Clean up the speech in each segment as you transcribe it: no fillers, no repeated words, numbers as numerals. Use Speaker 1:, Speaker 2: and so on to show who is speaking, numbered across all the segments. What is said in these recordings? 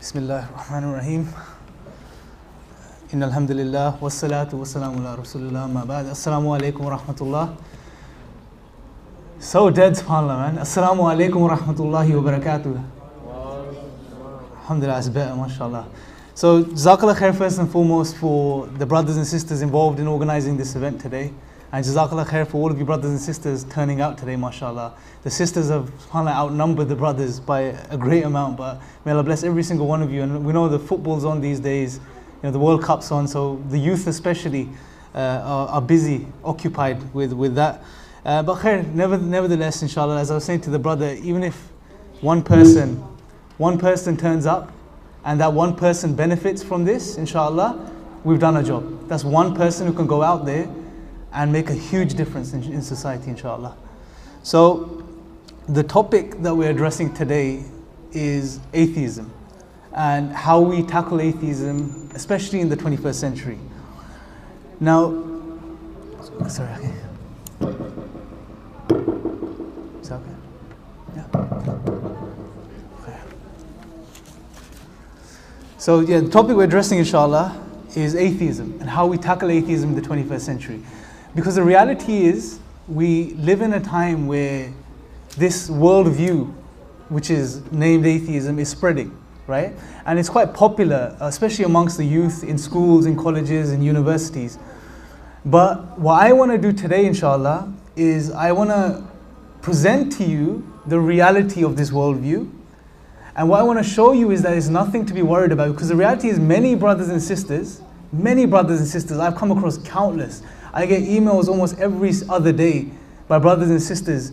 Speaker 1: Bismillahirrahmanirrahim. Innal hamdulillah wassalatu wassalamu ala rasulillah ma ba'd. Assalamu alaikum wa rahmatullah. So dead, subhanallah, man. Assalamu alaikum wa rahmatullahi wa barakatuh. Alhamdulillah, it's better, mashallah. So, Jazakallah khair first and foremost for the brothers and sisters involved in organizing this event today. And Jazakallah khair for all of you brothers and sisters turning out today, mashallah. The sisters have, subhanAllah, outnumbered the brothers by a great amount, but may Allah bless every single one of you. And we know the football's on these days, the World Cup's on, so the youth especially are busy, occupied with that. But khair, nevertheless, inshallah, as I was saying to the brother, even if one person turns up, and that one person benefits from this, inshallah, we've done our job. That's one person who can go out there and make a huge difference in society, inshallah. So, the topic that we're addressing today is atheism and how we tackle atheism, especially in the 21st century. Now, sorry, okay. Is that okay? Yeah. So yeah, the topic we're addressing, inshallah, is atheism and how we tackle atheism in the 21st century. Because the reality is, we live in a time where this worldview, which is named atheism, is spreading, right? And it's quite popular, especially amongst the youth, in schools, in colleges, in universities. But what I want to do today, inshallah, is I want to present to you the reality of this worldview. And what I want to show you is that there's nothing to be worried about, because the reality is many brothers and sisters, I've come across countless. I get emails almost every other day by brothers and sisters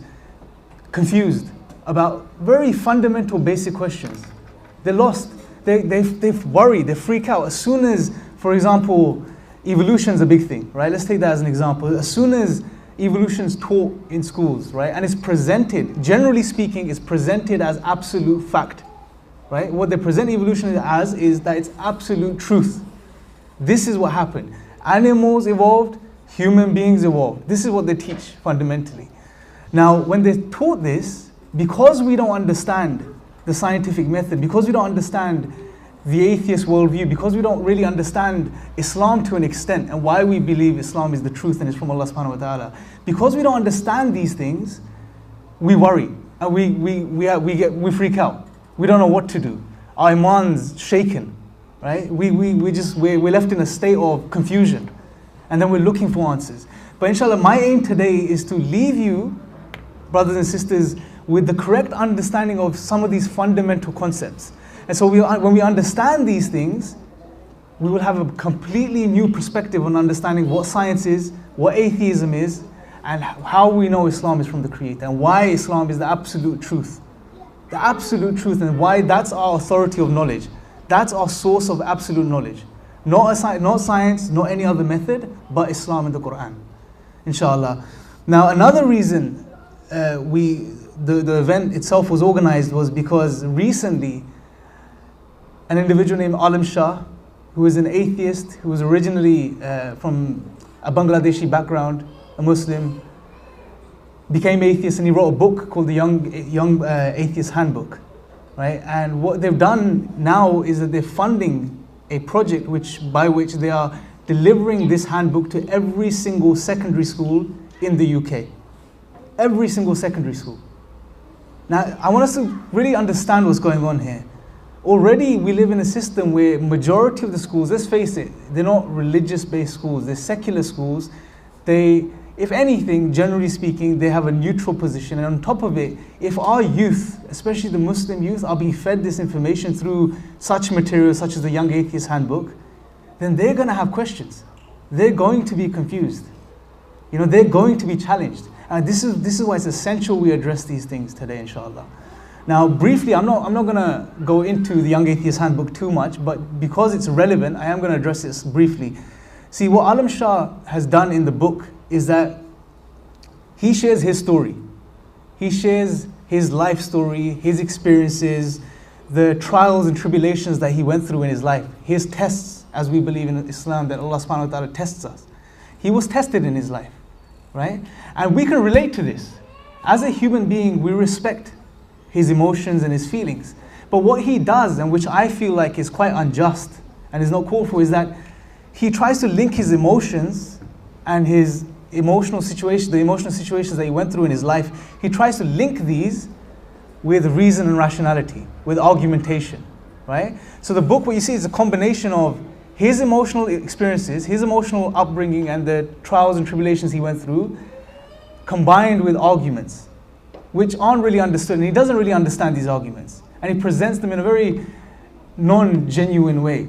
Speaker 1: confused about very fundamental basic questions. They're lost, they worry, they freak out. As soon as, for example, evolution's a big thing, right? Let's take that as an example. As soon as evolution's taught in schools, right? And it's presented, generally speaking, it's presented as absolute fact. Right? What they present evolution as is that it's absolute truth. This is what happened. Animals evolved, human beings evolved. This is what they teach fundamentally. Now, when they're taught this, because we don't understand the scientific method, because we don't understand the atheist worldview, because we don't really understand Islam to an extent and why we believe Islam is the truth and is from Allah subhanahu wa ta'ala, because we don't understand these things, we worry and we freak out. We don't know what to do. Our iman's shaken, right? We're left in a state of confusion, and then we're looking for answers. But inshallah, my aim today is to leave you, brothers and sisters, with the correct understanding of some of these fundamental concepts. And so when we understand these things, we will have a completely new perspective on understanding what science is, what atheism is, and how we know Islam is from the Creator, and why Islam is the absolute truth. The absolute truth, and why that's our authority of knowledge. That's our source of absolute knowledge. Not science, not any other method, but Islam and the Quran. Inshallah. Now, another reason the event itself was organized was because recently an individual named Alim Shah, who is an atheist, who was originally from a Bangladeshi background, a Muslim, became atheist, and he wrote a book called the Young Atheist Handbook, right? And what they've done now is that they're funding a project by which they are delivering this handbook to every single secondary school in the UK. Every single secondary school. Now, I want us to really understand what's going on here. Already we live in a system where majority of the schools, let's face it, they're not religious-based schools, they're secular schools. If anything, generally speaking, they have a neutral position. And on top of it, if our youth, especially the Muslim youth, are being fed this information through such materials such as the Young Atheist Handbook, then they're going to have questions. They're going to be confused. They're going to be challenged. And this is why it's essential we address these things today, inshallah. Now, briefly, I'm not going to go into the Young Atheist Handbook too much, but because it's relevant, I am going to address this briefly. See, what Alim Shah has done in the book is that he shares his story. He shares his life story, his experiences, the trials and tribulations that he went through in his life, his tests, as we believe in Islam, that Allah subhanahu wa ta'ala tests us. He was tested in his life, right? And we can relate to this. As a human being, we respect his emotions and his feelings. But what he does, and which I feel like is quite unjust and is not called for, is that he tries to link his emotions and his emotional situation, the emotional situations that he went through in his life, he tries to link these with reason and rationality, with argumentation, right? So the book, what you see, is a combination of his emotional experiences, his emotional upbringing and the trials and tribulations he went through, combined with arguments, which aren't really understood, and he doesn't really understand these arguments. And he presents them in a very non-genuine way.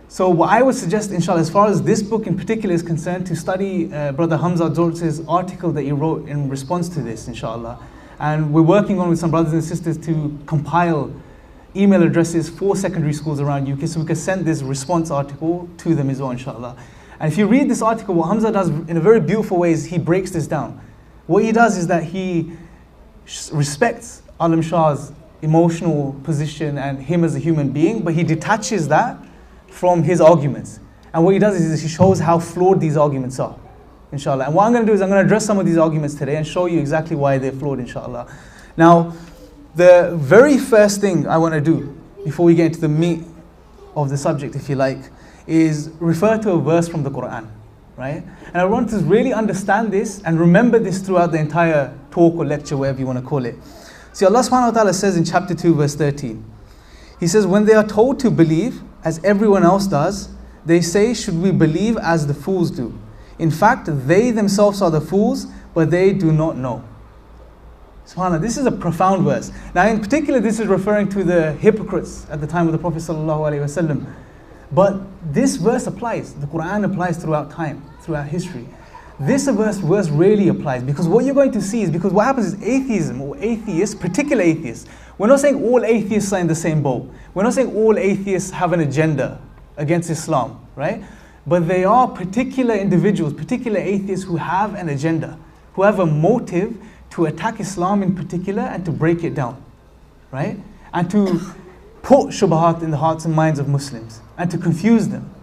Speaker 1: So what I would suggest, inshallah, as far as this book in particular is concerned, to study Brother Hamza Dortz's article that he wrote in response to this, inshallah. And we're working on with some brothers and sisters to compile email addresses for secondary schools around UK, so we can send this response article to them as well, inshallah. And if you read this article, what Hamza does in a very beautiful way is he breaks this down. What he does is that he respects Alim Shah's emotional position and him as a human being, but he detaches that from his arguments. And what he does is he shows how flawed these arguments are, inshallah. And what I'm going to do is I'm going to address some of these arguments today and show you exactly why they're flawed, inshallah. Now, the very first thing I want to do, before we get into the meat of the subject, if you like, is refer to a verse from the Quran, right? And I want to really understand this and remember this throughout the entire talk or lecture, whatever you want to call it. See, Allah subhanahu wa ta'ala says in chapter 2, verse 13, He says, when they are told to believe, as everyone else does, they say, should we believe as the fools do? In fact, they themselves are the fools, but they do not know. SubhanAllah, this is a profound verse. Now, in particular, this is referring to the hypocrites at the time of the Prophet ﷺ. But this verse applies. The Quran applies throughout time, throughout history. This verse really applies, because what you're going to see is, because what happens is atheism, or atheists, particular atheists, we're not saying all atheists are in the same boat. We're not saying all atheists have an agenda against Islam, right? But they are particular individuals, particular atheists who have an agenda, who have a motive to attack Islam in particular and to break it down, right? And to put shubahat in the hearts and minds of Muslims and to confuse them.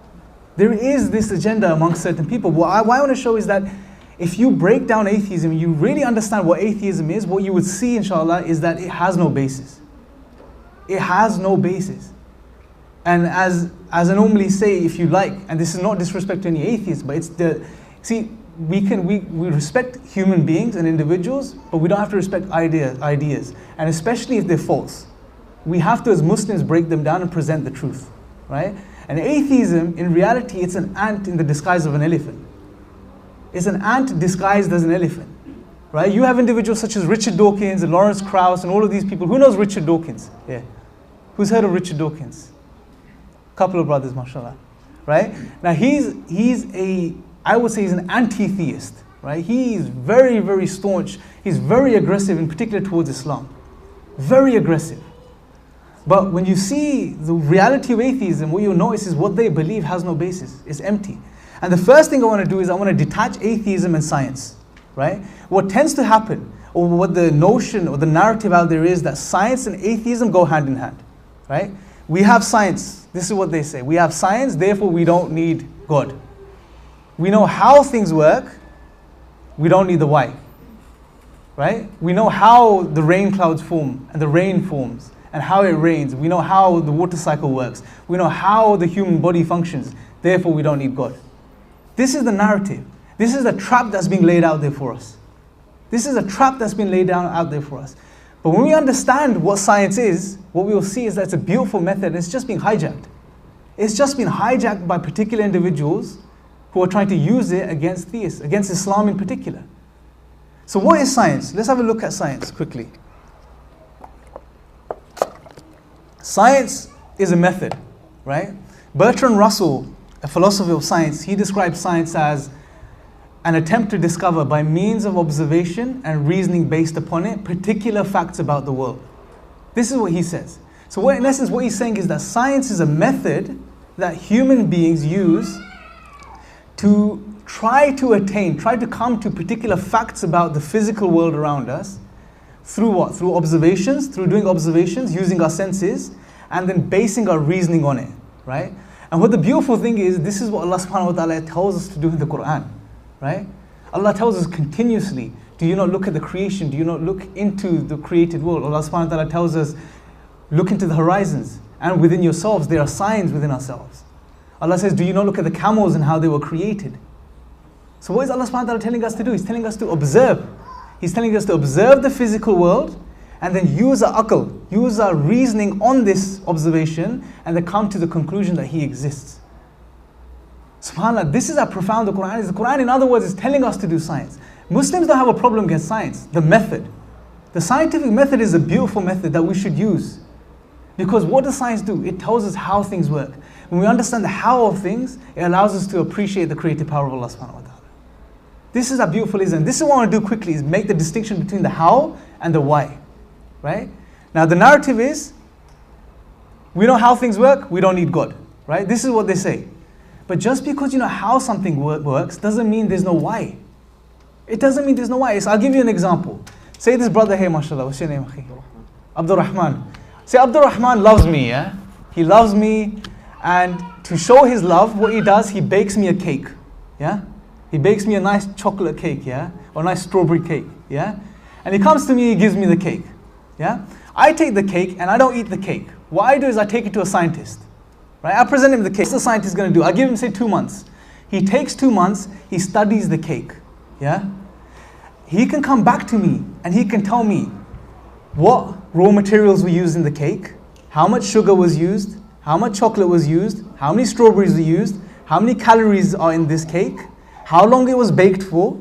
Speaker 1: There is this agenda amongst certain people. What I want to show is that if you break down atheism, you really understand what atheism is, what you would see, inshallah, is that it has no basis. It has no basis. And as I normally say, if you like, and this is not disrespect to any atheist, but it's see, we respect human beings and individuals, but we don't have to respect ideas, and especially if they're false. We have to, as Muslims, break them down and present the truth, right? And atheism, in reality, it's an ant in the disguise of an elephant. It's an ant disguised as an elephant, right? You have individuals such as Richard Dawkins and Lawrence Krauss and all of these people. Who knows Richard Dawkins? Yeah. Who's heard of Richard Dawkins? A couple of brothers, mashallah, right? Now I would say he's an anti-theist, right? He's very, very staunch. He's very aggressive, in particular towards Islam. Very aggressive. But when you see the reality of atheism, what you'll notice is what they believe has no basis. It's empty. And the first thing I want to do is I want to detach atheism and science, right? What tends to happen, or what the notion or the narrative out there is, that science and atheism go hand in hand, right? We have science. This is what they say. We have science, therefore we don't need God. We know how things work, we don't need the why, right? We know how the rain clouds form and the rain forms and how it rains. We know how the water cycle works. We know how the human body functions, therefore we don't need God. This is the narrative. This is the trap that's being laid out there for us. This is a trap that's been laid down out there for us. But when we understand what science is, what we will see is that it's a beautiful method and it's just being hijacked. It's just been hijacked by particular individuals who are trying to use it against theists, against Islam in particular. So what is science? Let's have a look at science quickly. Science is a method, right? Bertrand Russell, a philosopher of science, he describes science as an attempt to discover by means of observation and reasoning based upon it particular facts about the world. This is what he says. So in essence, what he's saying is that science is a method that human beings use to try to come to particular facts about the physical world around us. Through what? Through observations, through doing observations, using our senses, and then basing our reasoning on it, right? And what the beautiful thing is, this is what Allah subhanahu wa ta'ala tells us to do in the Quran, right? Allah tells us continuously, do you not look at the creation? Do you not look into the created world? Allah subhanahu wa ta'ala tells us, Look into the horizons, and within yourselves there are signs within ourselves. Allah says, do you not look at the camels and how they were created? So what is Allah subhanahu wa ta'ala telling us to do? He's telling us to observe. He's telling us to observe the physical world and then use our aql, use our reasoning on this observation, and then come to the conclusion that He exists. SubhanAllah, this is how profound the Quran is. The Quran, in other words, is telling us to do science. Muslims don't have a problem against science, the method. The scientific method is a beautiful method that we should use. Because what does science do? It tells us how things work. When we understand the how of things, it allows us to appreciate the creative power of Allah subhanahu wa ta'ala. This is how beautiful it is. And this is what I want to do quickly, is make the distinction between the how and the why. Right? Now the narrative is, we know how things work, we don't need God. Right? This is what they say. But just because you know how something works doesn't mean there's no why. It doesn't mean there's no why. So I'll give you an example. Say this brother here, mashallah, what's your name? Abdul Rahman. Say Abdul Rahman loves me, yeah? He loves me, and to show his love, what he does, he bakes me a cake. Yeah? He bakes me a nice chocolate cake, yeah? Or a nice strawberry cake, yeah? And he comes to me, he gives me the cake. Yeah? I take the cake and I don't eat the cake. What I do is I take it to a scientist. Right? I present him the cake. What's the scientist going to do? I give him, say, 2 months. He takes 2 months, he studies the cake. Yeah? He can come back to me and he can tell me what raw materials were used in the cake, how much sugar was used, how much chocolate was used, how many strawberries were used, how many calories are in this cake, how long it was baked for,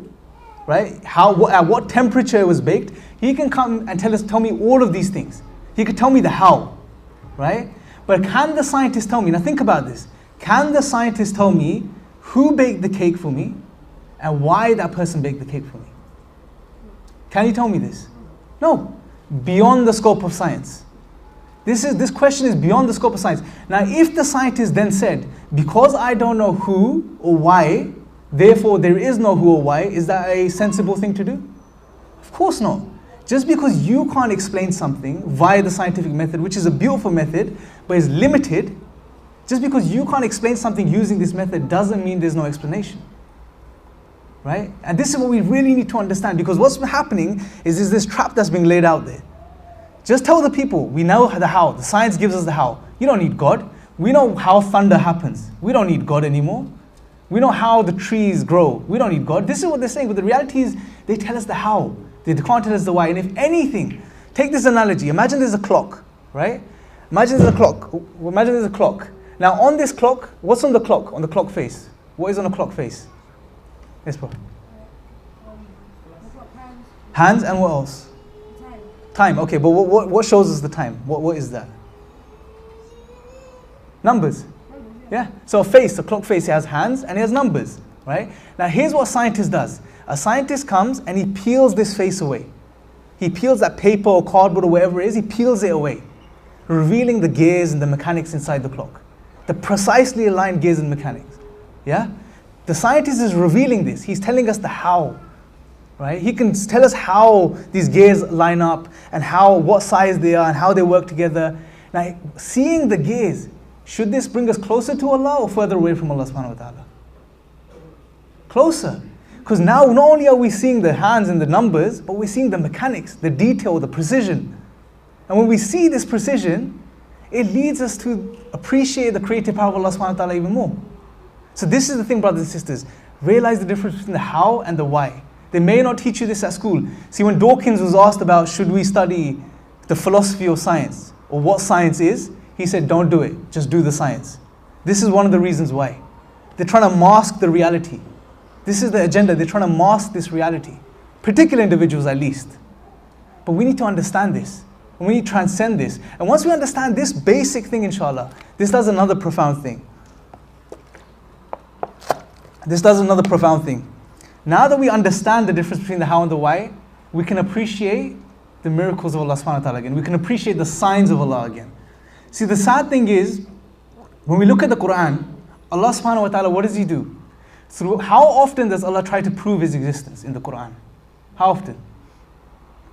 Speaker 1: right? At what temperature it was baked. He can come and tell me all of these things. He could tell me the how, right? But can the scientist tell me, now think about this, can the scientist tell me who baked the cake for me and why that person baked the cake for me? Can you tell me this? No. Beyond the scope of science. This question is beyond the scope of science. Now if the scientist then said, because I don't know who or why, therefore there is no who or why, is that a sensible thing to do? Of course not. Just because you can't explain something via the scientific method, which is a beautiful method, but is limited, just because you can't explain something using this method doesn't mean there's no explanation. Right? And this is what we really need to understand, because what's happening is there's this trap that's being laid out there. Just tell the people, we know the how, the science gives us the how. You don't need God. We know how thunder happens. We don't need God anymore. We know how the trees grow. We don't need God. This is what they're saying, but the reality is they tell us the how. They can't tell us the why. And if anything, take this analogy. Imagine there's a clock, right? Imagine there's a clock. Imagine there's a clock. Now on this clock, what's on the clock? On the clock face. What is on the clock face? Yes, bro. Hands and what else? Time. Okay, but what shows us the time? What is that? Numbers. Yeah. So a face, a clock face, it has hands and it has numbers, right? Now here's what a scientist does. A scientist comes and he peels this face away. He peels that paper or cardboard or whatever it is, he peels it away, revealing the gears and the mechanics inside the clock. The precisely aligned gears and mechanics. Yeah? The scientist is revealing this. He's telling us the how. Right? He can tell us how these gears line up and what size they are and how they work together. Now, seeing the gears, should this bring us closer to Allah or further away from Allah subhanahu wa ta'ala? Closer. Because now not only are we seeing the hands and the numbers, but we're seeing the mechanics, the detail, the precision. And when we see this precision, it leads us to appreciate the creative power of Allah subhanahu wa ta'ala even more. So this is the thing, brothers and sisters. Realize the difference between the how and the why. They may not teach you this at school. See, when Dawkins was asked about should we study the philosophy of science or what science is, he said, don't do it, just do the science. This is one of the reasons why. They're trying to mask the reality. This is the agenda, they're trying to mask this reality. Particular individuals at least. But we need to understand this. And we need to transcend this. And once we understand this basic thing, inshallah, this does another profound thing. This does another profound thing. Now that we understand the difference between the how and the why, we can appreciate the miracles of Allah subhanahu wa ta'ala again. We can appreciate the signs of Allah again. See, the sad thing is, when we look at the Quran, Allah subhanahu wa ta'ala, what does He do? How often does Allah try to prove His existence in the Quran? How often?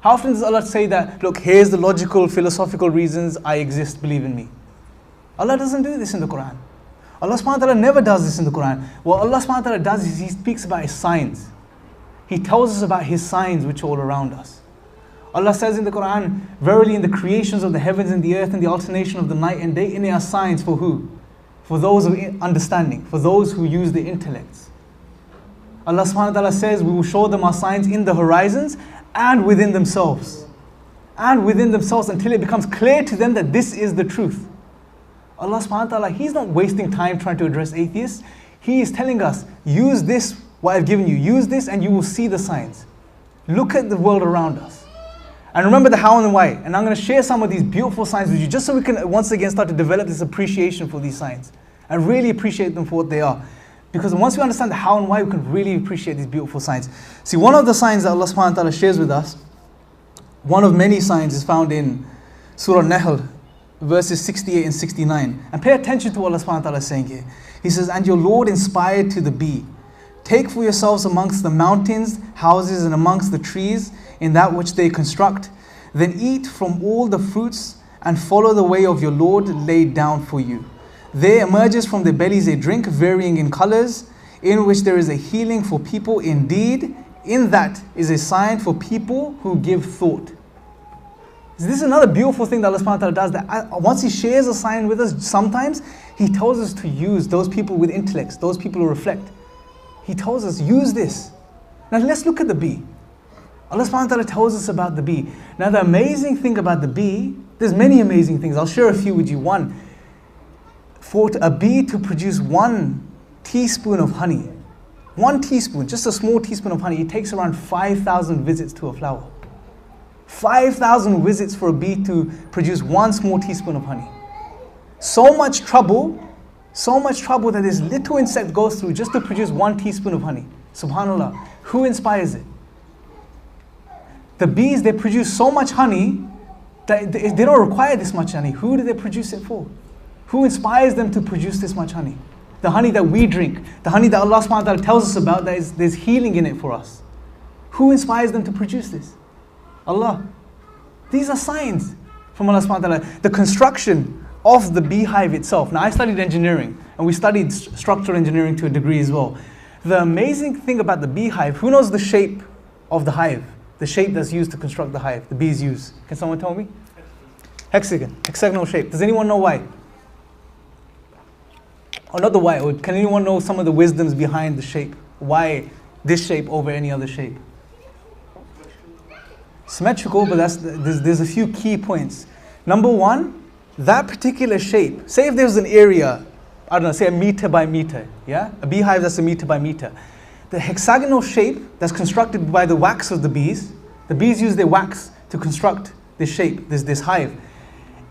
Speaker 1: How often does Allah say that, look, here's the logical, philosophical reasons I exist, believe in me? Allah doesn't do this in the Quran. Allah subhanahu wa ta'ala never does this in the Quran. What Allah subhanahu wa ta'ala does is He speaks about His signs. He tells us about His signs which are all around us. Allah says in the Quran, verily in the creations of the heavens and the earth and the alternation of the night and day, in it are signs for who? For those of understanding, for those who use the intellects. Allah subhanahu wa ta'ala says, we will show them our signs in the horizons and within themselves. And within themselves until it becomes clear to them that this is the truth. Allah subhanahu wa ta'ala, He's not wasting time trying to address atheists. He is telling us, use this, what I've given you, use this and you will see the signs. Look at the world around us. And remember the how and the why. And I'm going to share some of these beautiful signs with you just so we can once again start to develop this appreciation for these signs. And really appreciate them for what they are. Because once we understand the how and why, we can really appreciate these beautiful signs. See, one of the signs that Allah subhanahu wa ta'ala shares with us, one of many signs is found in Surah Nahl, verses 68 and 69. And pay attention to what Allah subhanahu wa ta'ala is saying here. He says, and your Lord inspired to the bee. Take for yourselves amongst the mountains, houses, and amongst the trees, in that which they construct. Then eat from all the fruits, and follow the way of your Lord laid down for you. There emerges from their bellies a drink varying in colors, in which there is a healing for people. Indeed, in that is a sign for people who give thought. This is another beautiful thing that Allah subhanahu wa ta'ala does, that once He shares a sign with us, sometimes He tells us to use those people with intellects, those people who reflect. He tells us, use this. Now let's look at the bee. Allah subhanahu wa ta'ala tells us about the bee. Now the amazing thing about the bee, there's many amazing things. I'll share a few with you. One, for a bee to produce 1 teaspoon of honey, 1 teaspoon, just a small teaspoon of honey, it takes around 5,000 visits to a flower. 5,000 visits for a bee to produce 1 small teaspoon of honey. So much trouble that this little insect goes through just to produce 1 teaspoon of honey. Subhanallah. Who inspires it? The bees, they produce so much honey that they don't require this much honey. Who do they produce it for? Who inspires them to produce this much honey? The honey that we drink, the honey that Allah subhanahu wa ta'ala tells us about, there's healing in it for us. Who inspires them to produce this? Allah. These are signs from Allah subhanahu wa ta'ala. The construction of the beehive itself. Now I studied engineering, and we studied structural engineering to a degree as well. The amazing thing about the beehive, who knows the shape of the hive? The shape that's used to construct the hive, the bees use. Can someone tell me? Hexagon, hexagonal shape. Does anyone know why? Or not the why, or can anyone know some of the wisdoms behind the shape? Why this shape over any other shape? Symmetrical, but there's a few key points. Number one, that particular shape, say if there's an area, I don't know, say 1 meter by meter, yeah? A beehive that's 1 meter by meter. The hexagonal shape that's constructed by the wax of the bees use their wax to construct this shape, this hive.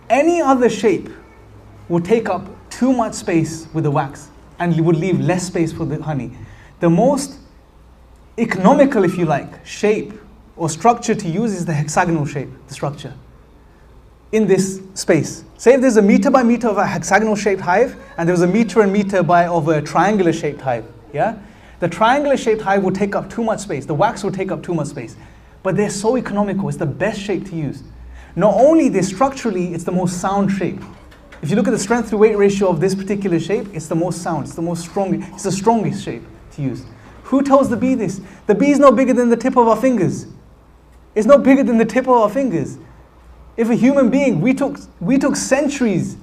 Speaker 1: Any other shape will take up too much space with the wax, and you would leave less space for the honey. The most economical, if you like, shape or structure to use is the hexagonal shape, the structure, in this space. Say if there's 1 meter by meter of a hexagonal shaped hive, and there was 1 meter and meter by of a triangular shaped hive, yeah? The triangular shaped hive will take up too much space. The wax will take up too much space. But they're so economical. It's the best shape to use. Not only this, structurally, it's the most sound shape. If you look at the strength to weight ratio of this particular shape, it's the most sound. It's the most strong. It's the strongest shape to use. Who tells the bee this? The bee is no bigger than the tip of our fingers. It's no bigger than the tip of our fingers. If a human being, we took centuries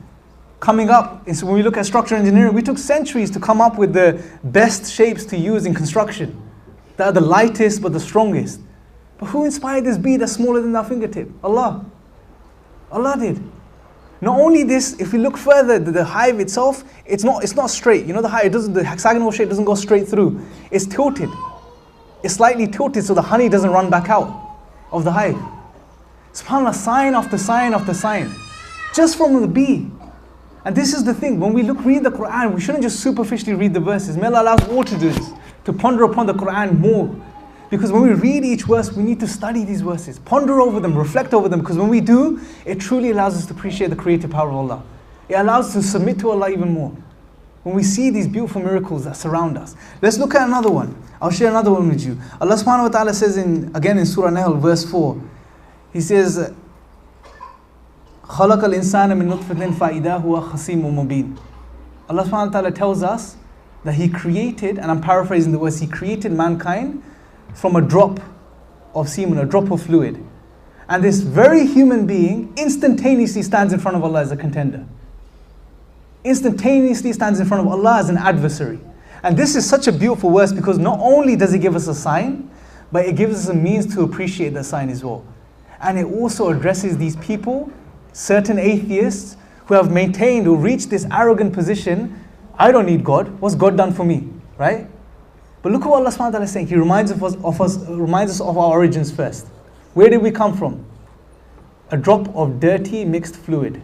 Speaker 1: coming up, so when we look at structural engineering, we took centuries to come up with the best shapes to use in construction. That are the lightest but the strongest. But who inspired this bee that's smaller than our fingertip? Allah. Allah did. Not only this, if we look further, the hive itself, it's not straight. You know the hive, the hexagonal shape doesn't go straight through. It's tilted. It's slightly tilted so the honey doesn't run back out of the hive. SubhanAllah, sign after sign after sign. Just from the bee. And this is the thing, when we read the Quran, we shouldn't just superficially read the verses. May Allah allow us all to do this, to ponder upon the Quran more. Because when we read each verse, we need to study these verses, ponder over them, reflect over them. Because when we do, it truly allows us to appreciate the creative power of Allah. It allows us to submit to Allah even more. When we see these beautiful miracles that surround us. Let's look at another one. I'll share another one with you. Allah subhanahu wa ta'ala says again in Surah Nahl, verse 4. He says, خَلَقَ الْإِنسَانَ مِن نُطْفَةٍ فَإِذَا هُوَ خَصِيمٌ مُبِينٌ. Allah subhanahu wa ta'ala tells us that He created, and I'm paraphrasing the words, He created mankind from a drop of semen, a drop of fluid. And this very human being instantaneously stands in front of Allah as a contender. Instantaneously stands in front of Allah as an adversary. And this is such a beautiful verse because not only does it give us a sign, but it gives us a means to appreciate that sign as well. And it also addresses these people, certain atheists, who have maintained or reached this arrogant position. I don't need God. What's God done for me? Right? But look at what Allah subhanahu wa ta'ala is saying. He reminds us of our origins first. Where did we come from? A drop of dirty mixed fluid.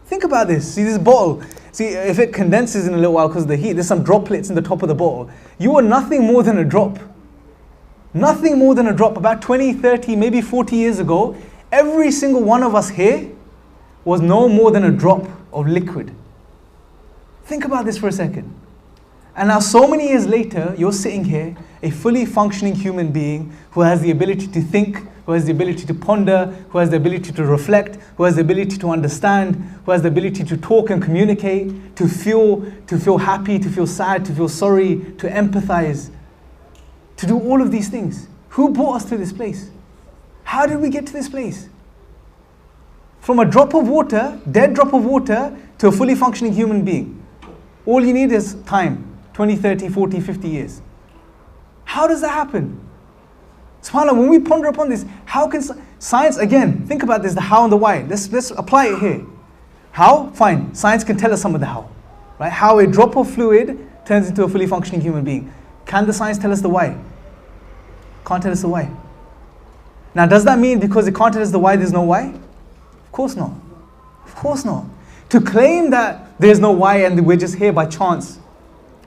Speaker 1: Think about this. See this bottle. See, if it condenses in a little while because of the heat, there's some droplets in the top of the bottle. You are nothing more than a drop. Nothing more than a drop. About 20, 30, maybe 40 years ago, every single one of us here was no more than a drop of liquid. Think about this for a second. And now so many years later, you're sitting here, a fully functioning human being who has the ability to think, who has the ability to ponder, who has the ability to reflect, who has the ability to understand, who has the ability to talk and communicate, to feel happy, to feel sad, to feel sorry, to empathize, to do all of these things. Who brought us to this place? How did we get to this place? From a drop of water, dead drop of water, to a fully functioning human being. All you need is time, 20, 30, 40, 50 years. How does that happen? SubhanAllah, when we ponder upon this, how can science, again, think about this, the how and the why. Let's apply it here. How? Fine, science can tell us some of the how. Right? How a drop of fluid turns into a fully functioning human being. Can the science tell us the why? Can't tell us the why. Now does that mean because it can't tell us the why, there's no why? Of course not. Of course not. To claim that there's no why and we're just here by chance,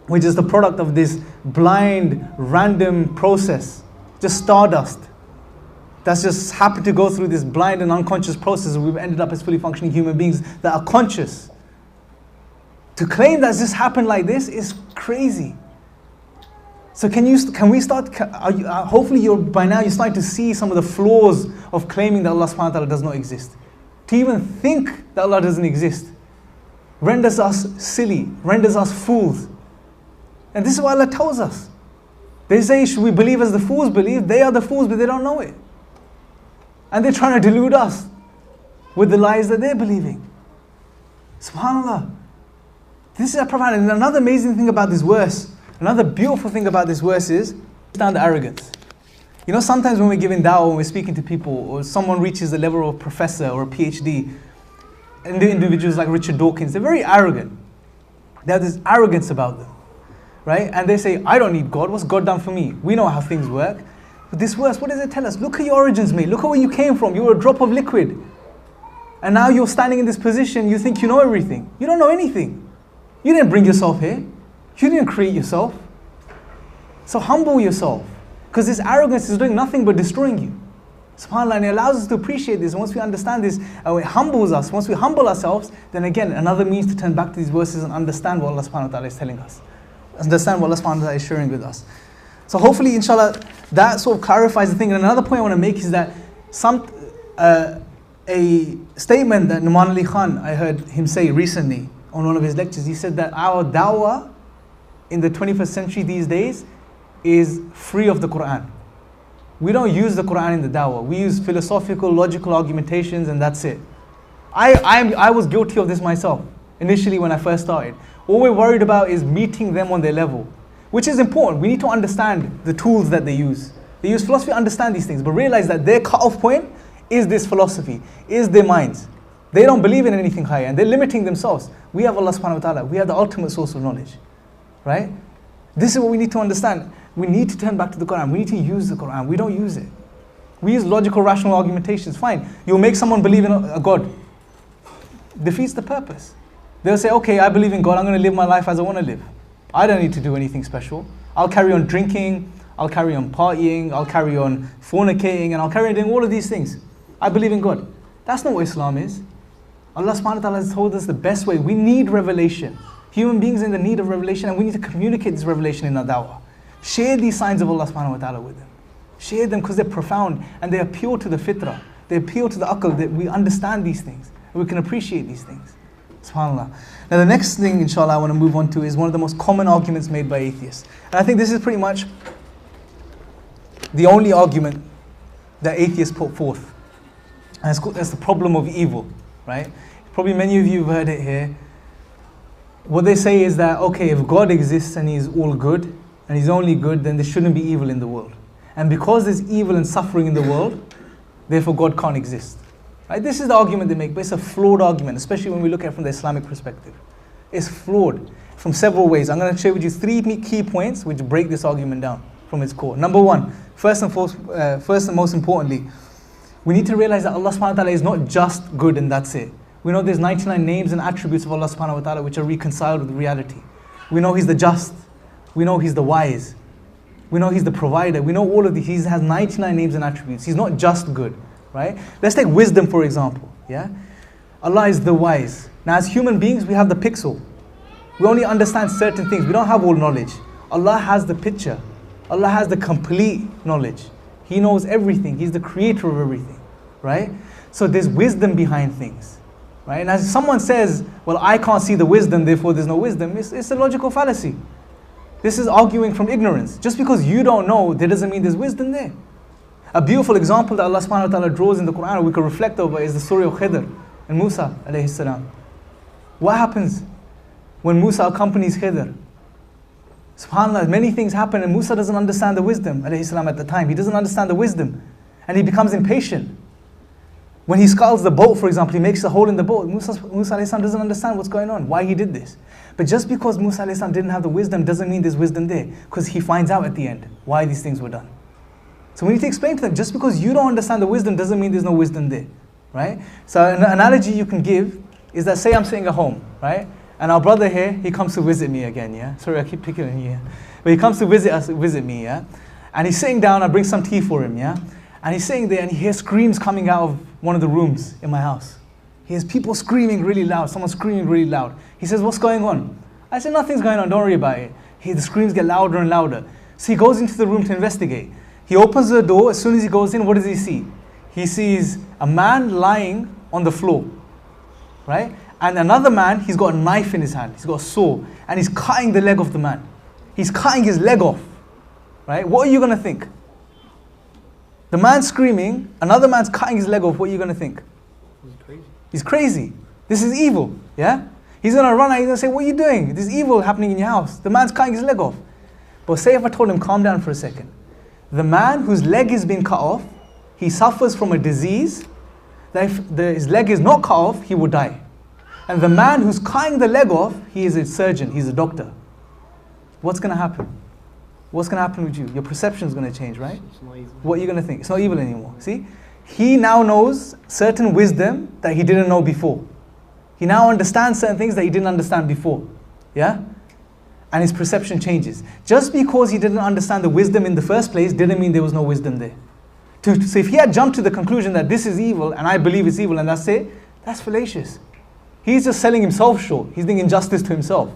Speaker 1: we're just the product of this blind, random process, just stardust, that's just happened to go through this blind and unconscious process, and we've ended up as fully functioning human beings that are conscious. To claim that this happened like this is crazy. So hopefully by now you're starting to see some of the flaws of claiming that Allah subhanahu wa ta'ala does not exist. To even think that Allah doesn't exist renders us silly, renders us fools. And this is what Allah tells us. They say, should we believe as the fools believe? They are the fools, but they don't know it. And they're trying to delude us with the lies that they're believing. SubhanAllah. This is a profound. And another amazing thing about this verse, another beautiful thing about this verse is, understand arrogance. You know, sometimes when we're giving da'wah, when we're speaking to people, or someone reaches the level of a professor or a PhD, and the individuals like Richard Dawkins, they're very arrogant. They have this arrogance about them, right? And they say, I don't need God. What's God done for me? We know how things work. But this verse, what does it tell us? Look at your origins, mate. Look at where you came from. You were a drop of liquid. And now you're standing in this position, you think you know everything. You don't know anything. You didn't bring yourself here. You didn't create yourself. So humble yourself. Because this arrogance is doing nothing but destroying you. SubhanAllah, and it allows us to appreciate this. And once we understand this, and it humbles us, once we humble ourselves, then again, another means to turn back to these verses and understand what Allah subhanahu wa ta'ala is telling us. Understand what Allah subhanahu wa ta'ala is sharing with us. So hopefully, inshallah, that sort of clarifies the thing. And another point I want to make is that a statement that Numan Ali Khan, I heard him say recently on one of his lectures, he said that our da'wah in the 21st century these days is free of the Quran. We don't use the Quran in the da'wah. We use philosophical, logical argumentations, and that's it. I was guilty of this myself, initially when I first started. All we're worried about is meeting them on their level, which is important. We need to understand the tools that they use. They use philosophy to understand these things, but realize that their cut-off point is this philosophy, is their minds. They don't believe in anything higher, and they're limiting themselves. We have Allah subhanahu wa ta'ala. We have the ultimate source of knowledge, right? This is what we need to understand. We need to turn back to the Quran. We need to use the Quran. We don't use it. We use logical, rational argumentations. Fine. You'll make someone believe in a God. Defeats the purpose. They'll say, okay, I believe in God. I'm going to live my life as I want to live. I don't need to do anything special. I'll carry on drinking. I'll carry on partying. I'll carry on fornicating. And I'll carry on doing all of these things. I believe in God. That's not what Islam is. Allah subhanahu wa ta'ala has told us the best way. We need revelation. Human beings are in the need of revelation, and we need to communicate this revelation in our da'wah. Share these signs of Allah subhanahu wa ta'ala with them. Share them because they're profound and they appeal to the fitrah. They appeal to the aql, that we understand these things and we can appreciate these things. SubhanAllah. Now the next thing, inshallah, I want to move on to is one of the most common arguments made by atheists. And I think this is pretty much the only argument that atheists put forth. And that's the problem of evil, right? Probably many of you have heard it here. What they say is that, okay, if God exists and He's all good, and He's only good, then there shouldn't be evil in the world. And because there's evil and suffering in the world, therefore God can't exist. Right? This is the argument they make, but it's a flawed argument, especially when we look at it from the Islamic perspective. It's flawed from several ways. I'm going to share with you 3 key points which break this argument down from its core. Number one, first and most importantly, we need to realize that Allah subhanahu wa ta'ala is not just good and that's it. We know there's 99 names and attributes of Allah subhanahu wa ta'ala which are reconciled with reality. We know He's the just. We know He's the wise. We know He's the provider. We know all of these. He has 99 names and attributes. He's not just good, right? Let's take wisdom for example, yeah? Allah is the wise. Now as human beings, we have the pixel. We only understand certain things. We don't have all knowledge. Allah has the picture. Allah has the complete knowledge. He knows everything. He's the creator of everything, right? So there's wisdom behind things, right? And as someone says, well, I can't see the wisdom, therefore there's no wisdom, it's a logical fallacy. This is arguing from ignorance. Just because you don't know, that doesn't mean there's wisdom there. A beautiful example that Allah subhanahu wa ta'ala draws in the Quran, we can reflect over, is the story of Khidr and Musa alayhi salam. What happens when Musa accompanies Khidr? SubhanAllah, many things happen and Musa doesn't understand the wisdom alayhi salam at the time. He doesn't understand the wisdom and he becomes impatient. When he sculls the boat, for example, he makes a hole in the boat. Musa alayhi salam doesn't understand what's going on, why he did this. But just because Musa alayhi salam didn't have the wisdom doesn't mean there's wisdom there, because he finds out at the end why these things were done. So we need to explain to them, just because you don't understand the wisdom doesn't mean there's no wisdom there, right? So an analogy you can give is that, say I'm sitting at home, right? And our brother here, he comes to visit me again, yeah? Sorry, I keep picking on you, yeah? But he comes to visit me, yeah? And he's sitting down, I bring some tea for him, yeah? And he's sitting there and he hears screams coming out of one of the rooms in my house. He hears people screaming really loud, someone screaming really loud. He says, what's going on? I said, nothing's going on, don't worry about it. The screams get louder and louder. So he goes into the room to investigate. He opens the door, as soon as he goes in, what does he see? He sees a man lying on the floor, right? And another man, he's got a knife in his hand, he's got a saw, and he's cutting the leg of the man. He's cutting his leg off, right? What are you going to think? The man's screaming, another man's cutting his leg off, what are you going to think?
Speaker 2: He's crazy.
Speaker 1: He's crazy. This is evil, yeah? He's going to run out, he's going to say, what are you doing? There's evil happening in your house. The man's cutting his leg off. But say if I told him, calm down for a second. The man whose leg is being cut off, he suffers from a disease, that if his leg is not cut off, he will die. And the man who's cutting the leg off, he is a surgeon, he's a doctor. What's going to happen? What's going to happen with you? Your perception is going to change, right?
Speaker 2: It's not evil.
Speaker 1: What are you going to think? It's not evil anymore. See? He now knows certain wisdom that he didn't know before. He now understands certain things that he didn't understand before. Yeah? And his perception changes. Just because he didn't understand the wisdom in the first place didn't mean there was no wisdom there. So if he had jumped to the conclusion that this is evil and I believe it's evil and that's it, that's fallacious. He's just selling himself short. He's doing injustice to himself.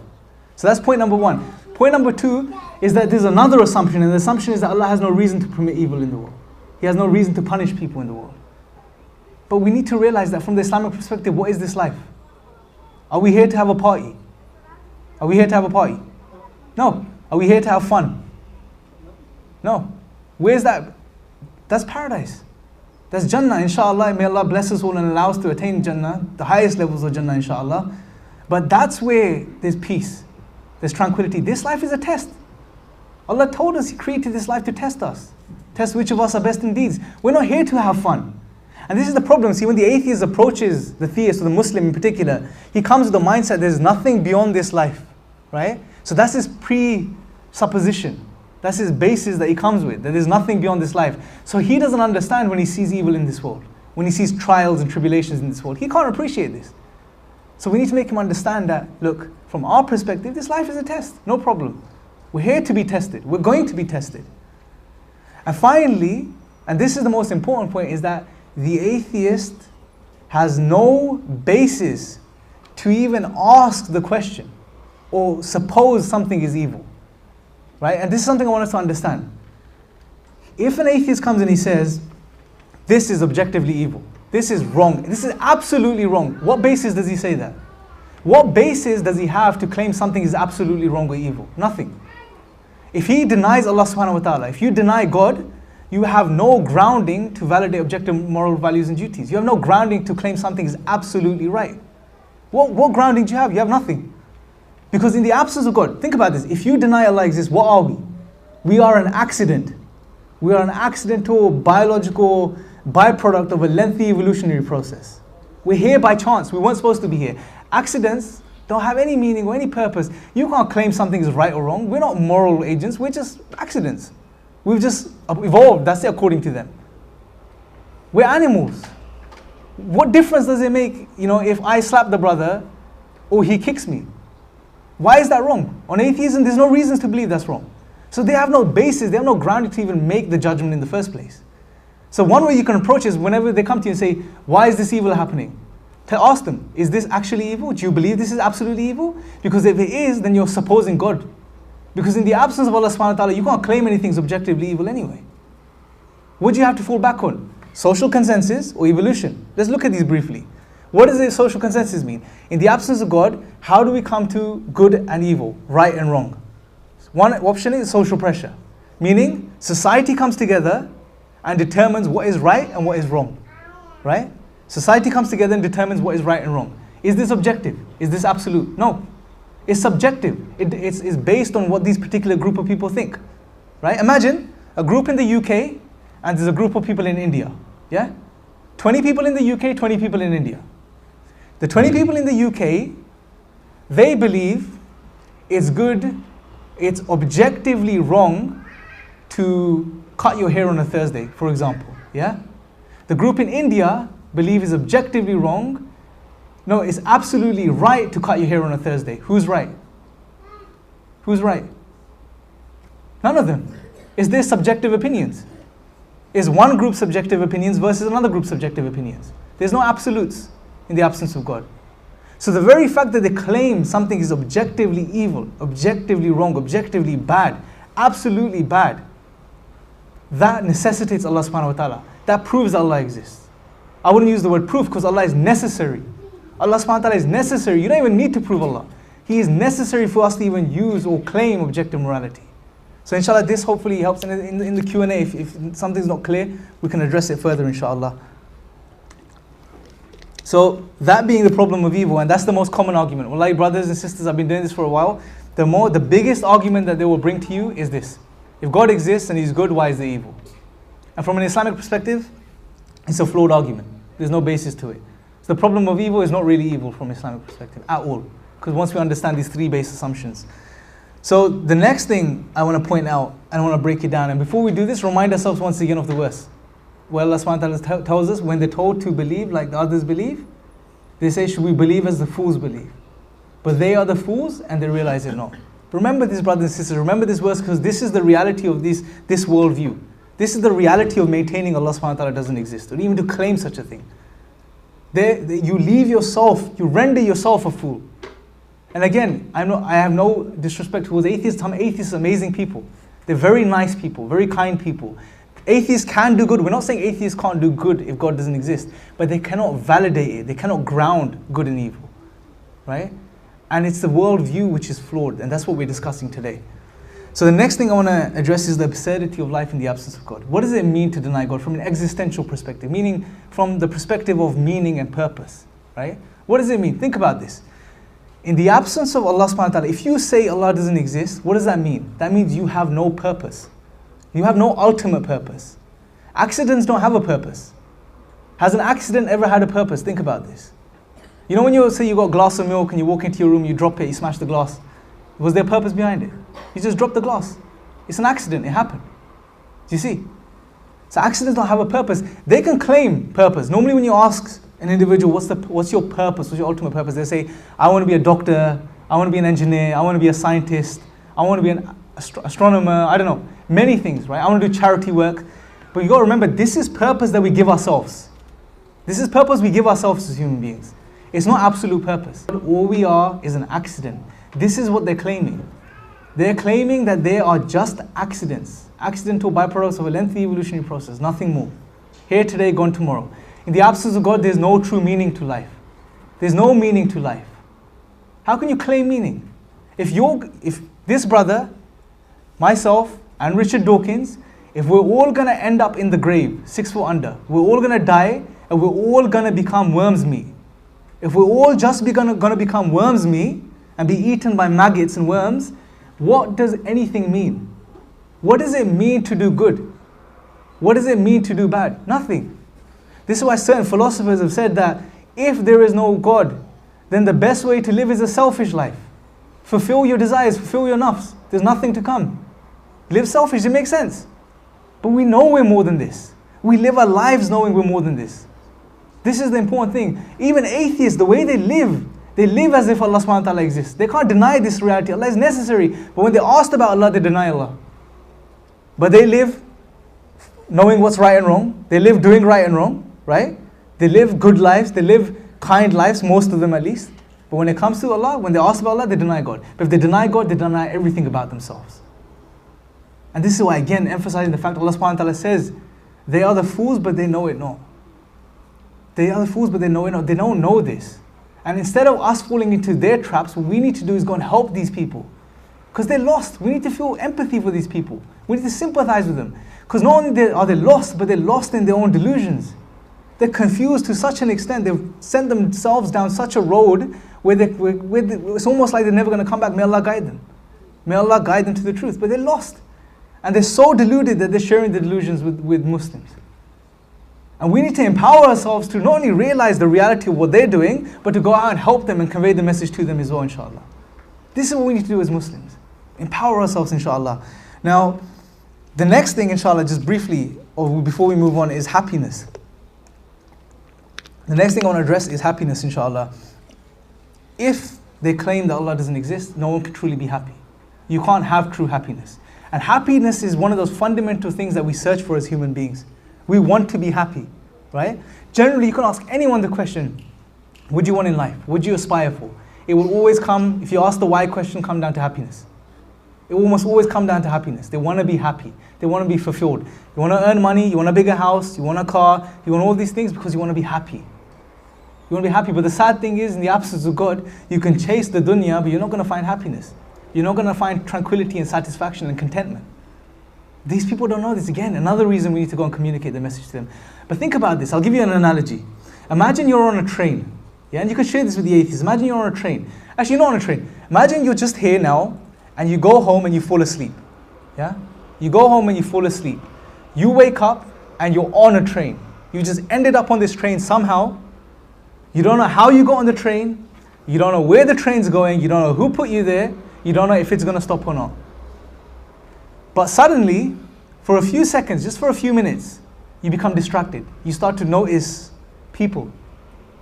Speaker 1: So that's point number one. Point number two is that there's another assumption, and the assumption is that Allah has no reason to permit evil in the world. He has no reason to punish people in the world. But we need to realize that from the Islamic perspective, what is this life? Are we here to have a party? Are we here to have a party? No. Are we here to have fun? No. Where's that? That's paradise. That's Jannah, inshallah. May Allah bless us all and allow us to attain Jannah, the highest levels of Jannah, inshallah. But that's where there's peace, there's tranquility. This life is a test. Allah told us He created this life to test us. Test which of us are best in deeds. We're not here to have fun. And this is the problem. See, when the atheist approaches the theist, or the Muslim in particular, he comes with the mindset there's nothing beyond this life, right? So that's his presupposition. That's his basis that he comes with, that there's nothing beyond this life. So he doesn't understand when he sees evil in this world, when he sees trials and tribulations in this world. He can't appreciate this. So we need to make him understand that, look, from our perspective, this life is a test, no problem. We're here to be tested. We're going to be tested. And finally, and this is the most important point, is that the atheist has no basis to even ask the question or suppose something is evil. Right? And this is something I want us to understand. If an atheist comes and he says, this is objectively evil, this is wrong, this is absolutely wrong, what basis does he say that? What basis does he have to claim something is absolutely wrong or evil? Nothing. If he denies Allah subhanahu wa ta'ala, if you deny God, you have no grounding to validate objective moral values and duties. You have no grounding to claim something is absolutely right. What grounding do you have? You have nothing. Because in the absence of God, think about this. If you deny Allah exists, what are we? We are an accident. We are an accidental biological byproduct of a lengthy evolutionary process. We're here by chance. We weren't supposed to be here. Accidents don't have any meaning or any purpose. You can't claim something is right or wrong. We're not moral agents. We're just accidents. We've just evolved. That's it, according to them. We're animals. What difference does it make, if I slap the brother or he kicks me? Why is that wrong? On atheism, there's no reasons to believe that's wrong. So they have no basis, they have no grounding to even make the judgment in the first place. So one way you can approach is whenever they come to you and say, why is this evil happening? To ask them, is this actually evil? Do you believe this is absolutely evil? Because if it is, then you're supposing God. Because in the absence of Allah subhanahu wa ta'ala, you can't claim anything's objectively evil anyway. What do you have to fall back on? Social consensus or evolution? Let's look at these briefly. What does a social consensus mean? In the absence of God, how do we come to good and evil, right and wrong? One option is social pressure, meaning society comes together and determines what is right and what is wrong, right? Society comes together and determines what is right and wrong. Is this objective? Is this absolute? No. It's subjective. It's based on what these particular group of people think, right? Imagine a group in the UK and there's a group of people in India, yeah? 20 people in the UK, 20 people in India. The 20 people in the UK, they believe it's good, it's objectively wrong to cut your hair on a Thursday, for example, yeah? The group in India believe it's objectively wrong. No, it's absolutely right to cut your hair on a Thursday. Who's right? Who's right? None of them. It's their subjective opinions. It's one group's subjective opinions versus another group's subjective opinions. There's no absolutes in the absence of God. So the very fact that they claim something is objectively evil, objectively wrong, objectively bad, absolutely bad, that necessitates Allah subhanahu wa ta'ala. That proves Allah exists. I wouldn't use the word proof because Allah is necessary. Allah subhanahu wa ta'ala is necessary. You don't even need to prove Allah. He is necessary for us to even use or claim objective morality. So inshallah this hopefully helps. And in the Q&A, if something's not clear, we can address it further inshallah. So that being the problem of evil, and that's the most common argument. Wallahi, brothers and sisters, I've been doing this for a while. The biggest argument that they will bring to you is this. If God exists and He's good, why is there evil? And from an Islamic perspective, it's a flawed argument. There's no basis to it. So the problem of evil is not really evil from an Islamic perspective at all. Because once we understand these three base assumptions. So the next thing I want to point out, and I want to break it down. And before we do this, remind ourselves once again of the verse. Where Allah subhanahu wa ta'ala tells us, when they're told to believe like the others believe, they say, should we believe as the fools believe? But they are the fools and they realize it not. Remember this, brothers and sisters, remember this verse, because this is the reality of this worldview. This is the reality of maintaining Allah subhanahu wa ta'ala doesn't exist, or even to claim such a thing. You leave yourself, you render yourself a fool. And again, I have no disrespect towards atheists. Some atheists are amazing people. They're very nice people, very kind people. Atheists can do good. We're not saying atheists can't do good if God doesn't exist, but they cannot validate it. They cannot ground good and evil, right? And it's the worldview which is flawed, and that's what we're discussing today. So the next thing I want to address is the absurdity of life in the absence of God. What does it mean to deny God from an existential perspective, meaning from the perspective of meaning and purpose, right? What does it mean? Think about this. In the absence of Allah subhanahu wa ta'ala, if you say Allah doesn't exist, what does that mean? That means you have no purpose. You have no ultimate purpose. Accidents don't have a purpose. Has an accident ever had a purpose? Think about this. You know when you say you got a glass of milk and you walk into your room, you drop it, you smash the glass. Was there a purpose behind it? You just dropped the glass. It's an accident, it happened. Do you see? So accidents don't have a purpose. They can claim purpose. Normally when you ask an individual, what's your purpose, what's your ultimate purpose? They say, I want to be a doctor, I want to be an engineer, I want to be a scientist, I want to be an astronomer, I don't know, many things, right? I want to do charity work. But you got to remember, this is purpose that we give ourselves. This is purpose we give ourselves as human beings. It's not absolute purpose. All we are is an accident. This is what they're claiming. They're claiming that they are just accidents, accidental byproducts of a lengthy evolutionary process, nothing more. Here today, gone tomorrow. In the absence of God, there's no true meaning to life. There's no meaning to life. How can you claim meaning? If this brother, myself, and Richard Dawkins, If we're all going to end up in the grave, 6 foot under, we're all going to die and we're all going to become worms meat. If we're all just going to become worms meat and be eaten by maggots and worms, what does anything mean? What does it mean to do good? What does it mean to do bad? Nothing. This is why certain philosophers have said that if there is no God, then the best way to live is a selfish life. Fulfill your desires, fulfill your nafs. There's nothing to come. Live selfish, it makes sense. But we know we're more than this. We live our lives knowing we're more than this. This is the important thing. Even atheists, the way they live as if Allah subhanahu wa ta'ala exists. They can't deny this reality. Allah is necessary. But when they're asked about Allah, they deny Allah. But they live knowing what's right and wrong. They live doing right and wrong, right? They live good lives. They live kind lives, most of them at least. But when it comes to Allah, when they're asked about Allah, they deny God. But if they deny God, they deny everything about themselves. And this is why, again, emphasizing the fact Allah subhanahu wa ta'ala says, they are the fools, but they know it not. They are the fools, but they know it not. They don't know this. And instead of us falling into their traps, what we need to do is go and help these people. Because they're lost. We need to feel empathy for these people. We need to sympathize with them. Because not only are they lost, but they're lost in their own delusions. They're confused to such an extent. They've sent themselves down such a road where it's almost like they're never going to come back. May Allah guide them. May Allah guide them to the truth. But they're lost. And they're so deluded that they're sharing the delusions with Muslims. And we need to empower ourselves to not only realize the reality of what they're doing, but to go out and help them and convey the message to them as well, inshallah. This is what we need to do as Muslims. Empower ourselves, inshallah. Now, the next thing, inshallah, just briefly, or before we move on, is happiness. The next thing I want to address is happiness, inshallah. If they claim that Allah doesn't exist, no one can truly be happy. You can't have true happiness. And happiness is one of those fundamental things that we search for as human beings. We want to be happy, right? Generally, you can ask anyone the question, what do you want in life? What do you aspire for? It will always come, if you ask the why question, come down to happiness. It will almost always come down to happiness. They want to be happy. They want to be fulfilled. You want to earn money, you want a bigger house, you want a car, you want all these things because you want to be happy. You want to be happy. But the sad thing is, in the absence of God, you can chase the dunya, but you're not going to find happiness. You're not going to find tranquility and satisfaction and contentment. These people don't know this. Again, another reason we need to go and communicate the message to them. But think about this. I'll give you an analogy. Imagine you're on a train. Yeah, and you can share this with the atheists. Imagine you're on a train. Actually, you're not on a train. Imagine you're just here now, and you go home and you fall asleep. Yeah? You go home and you fall asleep. You wake up and you're on a train. You just ended up on this train somehow. You don't know how you got on the train. You don't know where the train's going. You don't know who put you there. You don't know if it's going to stop or not. But suddenly, for a few seconds, just for a few minutes, you become distracted. You start to notice people.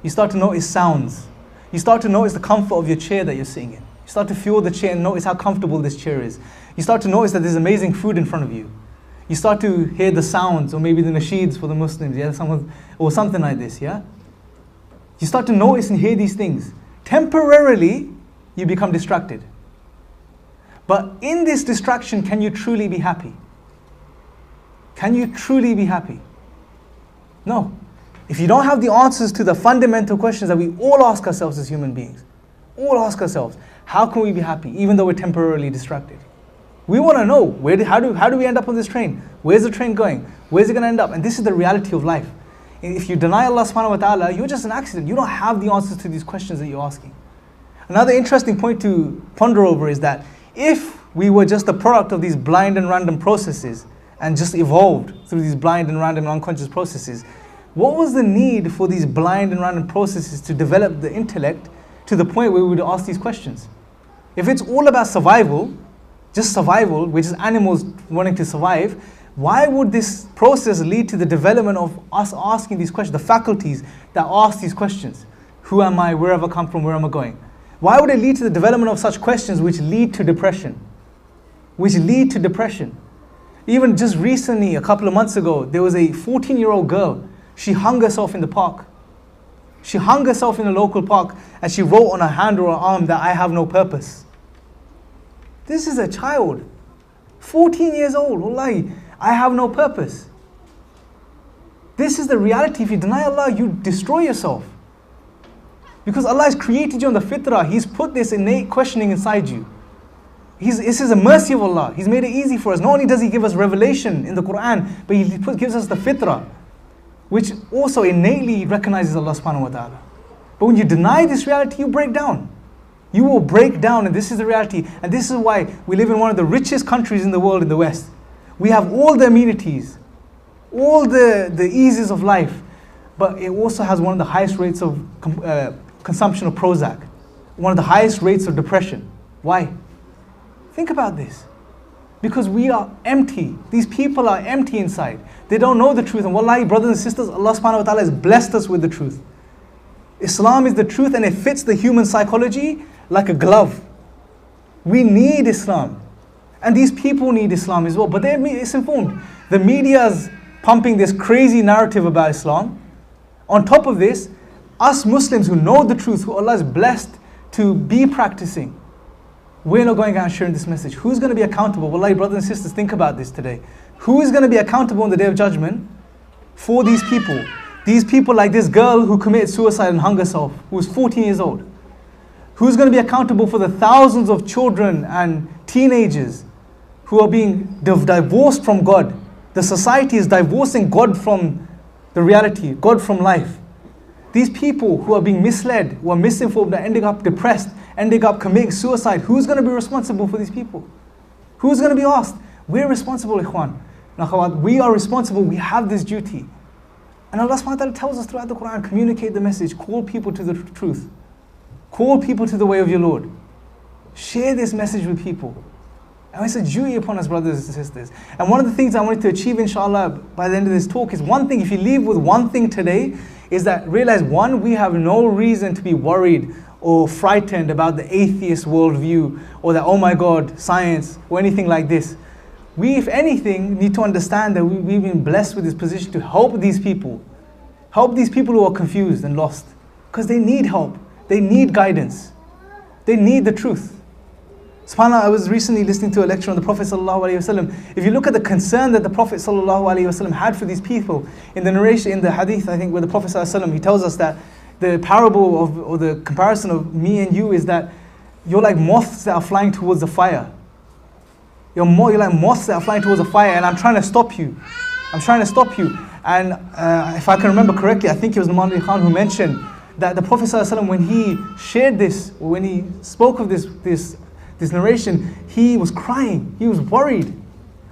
Speaker 1: You start to notice sounds. You start to notice the comfort of your chair that you're sitting in. You start to feel the chair and notice how comfortable this chair is. You start to notice that there's amazing food in front of you. You start to hear the sounds, or maybe the nasheeds for the Muslims, yeah, or something like this, yeah? You start to notice and hear these things. Temporarily, you become distracted. But in this distraction, can you truly be happy? Can you truly be happy? No. If you don't have the answers to the fundamental questions that we all ask ourselves as human beings, all ask ourselves, how can we be happy even though we're temporarily distracted? We want to know, how do we end up on this train? Where's the train going? Where's it going to end up? And this is the reality of life. If you deny Allah subhanahu wa ta'ala, you're just an accident. You don't have the answers to these questions that you're asking. Another interesting point to ponder over is that if we were just a product of these blind and random processes and just evolved through these blind and random and unconscious processes, what was the need for these blind and random processes to develop the intellect to the point where we would ask these questions? If it's all about survival, just survival, which is animals wanting to survive, why would this process lead to the development of us asking these questions, the faculties that ask these questions? Who am I? Where have I come from? Where am I going? Why would it lead to the development of such questions which lead to depression? Even just recently, a couple of months ago, there was a 14-year-old girl. She hung herself in the park. She hung herself in a local park and she wrote on her hand or her arm that I have no purpose. This is a child, 14 years old, wallahi, I have no purpose. This is the reality. If you deny Allah, you destroy yourself. Because Allah has created you on the fitrah. He's put this innate questioning inside you. This is a mercy of Allah. He's made it easy for us. Not only does He give us revelation in the Quran, but He gives us the fitrah, which also innately recognizes Allah subhanahu wa ta'ala. But when you deny this reality, you break down. You will break down, and this is the reality. And this is why we live in one of the richest countries in the world, in the West. We have all the amenities, all the eases of life, but it also has one of the highest rates of consumption of Prozac, one of the highest rates of depression. Why? Think about this. Because we are empty. These people are empty inside. They don't know the truth. And wallahi, brothers and sisters, Allah subhanahu wa ta'ala has blessed us with the truth. Islam is the truth, and it fits the human psychology like a glove. We need Islam. And these people need Islam as well. But they're misinformed. The media is pumping this crazy narrative about Islam. On top of this, us Muslims who know the truth, who Allah has blessed to be practicing, we're not going out and sharing this message. Who's going to be accountable? Wallahi, brothers and sisters, think about this today. Who is going to be accountable on the Day of Judgment for these people? These people like this girl who committed suicide and hung herself, who was 14 years old. Who's going to be accountable for the thousands of children and teenagers who are being divorced from God? The society is divorcing God from the reality, God from life. These people who are being misled, who are misinformed, are ending up depressed, ending up committing suicide. Who's going to be responsible for these people? Who's going to be asked? We're responsible, ikhwan. We are responsible. We have this duty. And Allah subhanahu wa ta'ala tells us throughout the Quran, communicate the message, call people to the truth. Call people to the way of your Lord. Share this message with people. And it's a duty upon us, brothers and sisters. And one of the things I wanted to achieve, inshallah, by the end of this talk is one thing. If you leave with one thing today, is that realize, one, we have no reason to be worried or frightened about the atheist worldview, or that, oh my God, science, or anything like this. We, if anything, need to understand that we've been blessed with this position to help these people. Help these people who are confused and lost. Because they need help. They need guidance. They need the truth. SubhanAllah, I was recently listening to a lecture on the Prophet ﷺ. If you look at the concern that the Prophet ﷺ had for these people, in the narration, in the hadith, I think, where the Prophet ﷺ, he tells us that the parable of, or the comparison of me and you is that you're like moths that are flying towards the fire. You're like moths that are flying towards the fire, and I'm trying to stop you. I'm trying to stop you. And if I can remember correctly, I think it was Numan Ali Khan who mentioned that the Prophet ﷺ, when he shared this, or when he spoke of this narration, he was crying. He was worried.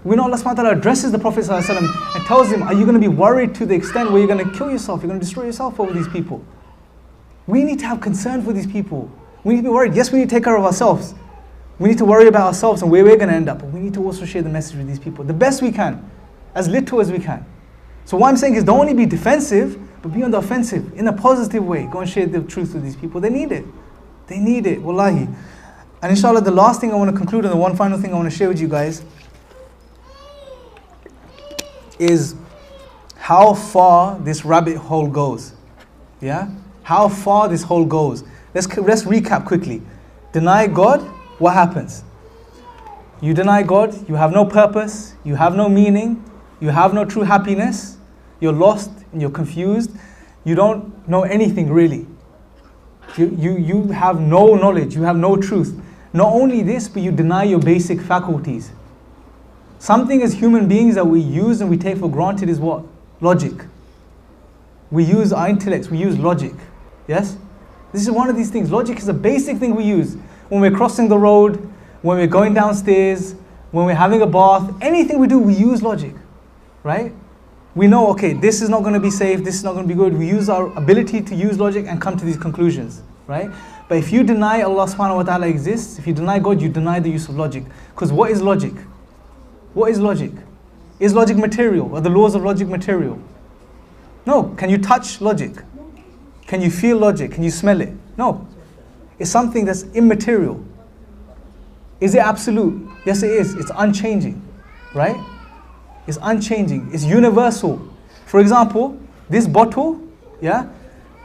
Speaker 1: We know Allah subhanahu wa ta'ala addresses the Prophet ﷺ and tells him, are you going to be worried to the extent where you're going to kill yourself? You're going to destroy yourself over these people. We need to have concern for these people. We need to be worried. Yes, we need to take care of ourselves. We need to worry about ourselves and where we're going to end up. But we need to also share the message with these people the best we can, as little as we can. So what I'm saying is, don't only be defensive, but be on the offensive, in a positive way. Go and share the truth with these people. They need it. They need it, wallahi. And inshallah, the last thing I want to conclude, and the one final thing I want to share with you guys, is how far this rabbit hole goes. Yeah? How far this hole goes. Let's recap quickly. Deny God, what happens? You deny God, you have no purpose, you have no meaning, you have no true happiness, you're lost and you're confused, you don't know anything really. You have no knowledge, you have no truth. Not only this, but you deny your basic faculties. Something as human beings that we use and we take for granted is what? Logic. We use our intellects, we use logic. Yes? This is one of these things. Logic is a basic thing we use. When we're crossing the road, when we're going downstairs, when we're having a bath, anything we do, we use logic. Right? We know, okay, this is not going to be safe, this is not going to be good. We use our ability to use logic and come to these conclusions. Right? But if you deny Allah subhanahu wa ta'ala exists, if you deny God, you deny the use of logic. Because what is logic? What is logic? Is logic material? Are the laws of logic material? No. Can you touch logic? Can you feel logic? Can you smell it? No. It's something that's immaterial. Is it absolute? Yes, it is. It's unchanging. Right? It's unchanging. It's universal. For example, this bottle, yeah?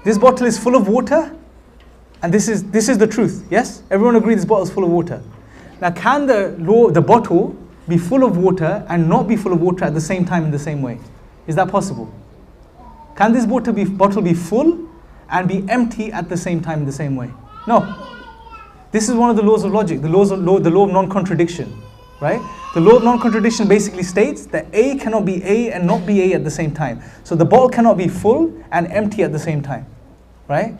Speaker 1: This bottle is full of water, and this is the truth. Yes? Everyone agrees this bottle is full of water. Now, can the bottle be full of water and not be full of water at the same time in the same way? Is that possible? Can this bottle be full and be empty at the same time in the same way? No. This is one of the laws of logic, the law of non-contradiction, right? The law of non-contradiction basically states that A cannot be A and not be A at the same time. So the bottle cannot be full and empty at the same time, right?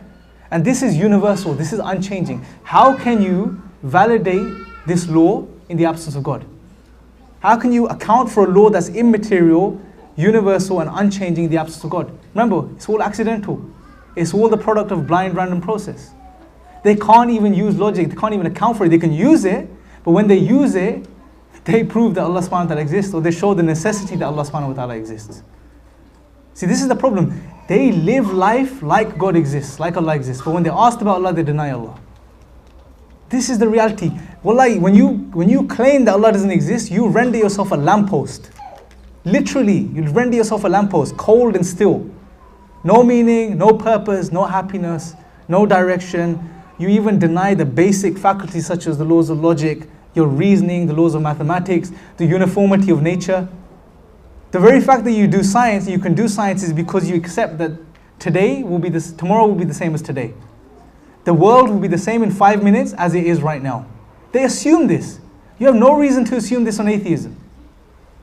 Speaker 1: And this is universal, this is unchanging. How can you validate this law in the absence of God? How can you account for a law that's immaterial, universal and unchanging in the absence of God? Remember, it's all accidental. It's all the product of blind random process. They can't even use logic, they can't even account for it. They can use it, but when they use it, they prove that Allah subhanahu wa ta'ala exists, or they show the necessity that Allah subhanahu wa ta'ala exists. See, this is the problem. They live life like God exists, like Allah exists. But when they're asked about Allah, they deny Allah. This is the reality. Wallahi, when you claim that Allah doesn't exist, you render yourself a lamppost. Literally, you render yourself a lamppost, cold and still. No meaning, no purpose, no happiness, no direction. You even deny the basic faculties such as the laws of logic, your reasoning, the laws of mathematics, the uniformity of nature. The very fact that you do science, you can do science, is because you accept that tomorrow will be the same as today. The world will be the same in 5 minutes as it is right now. They assume this. You have no reason to assume this on atheism.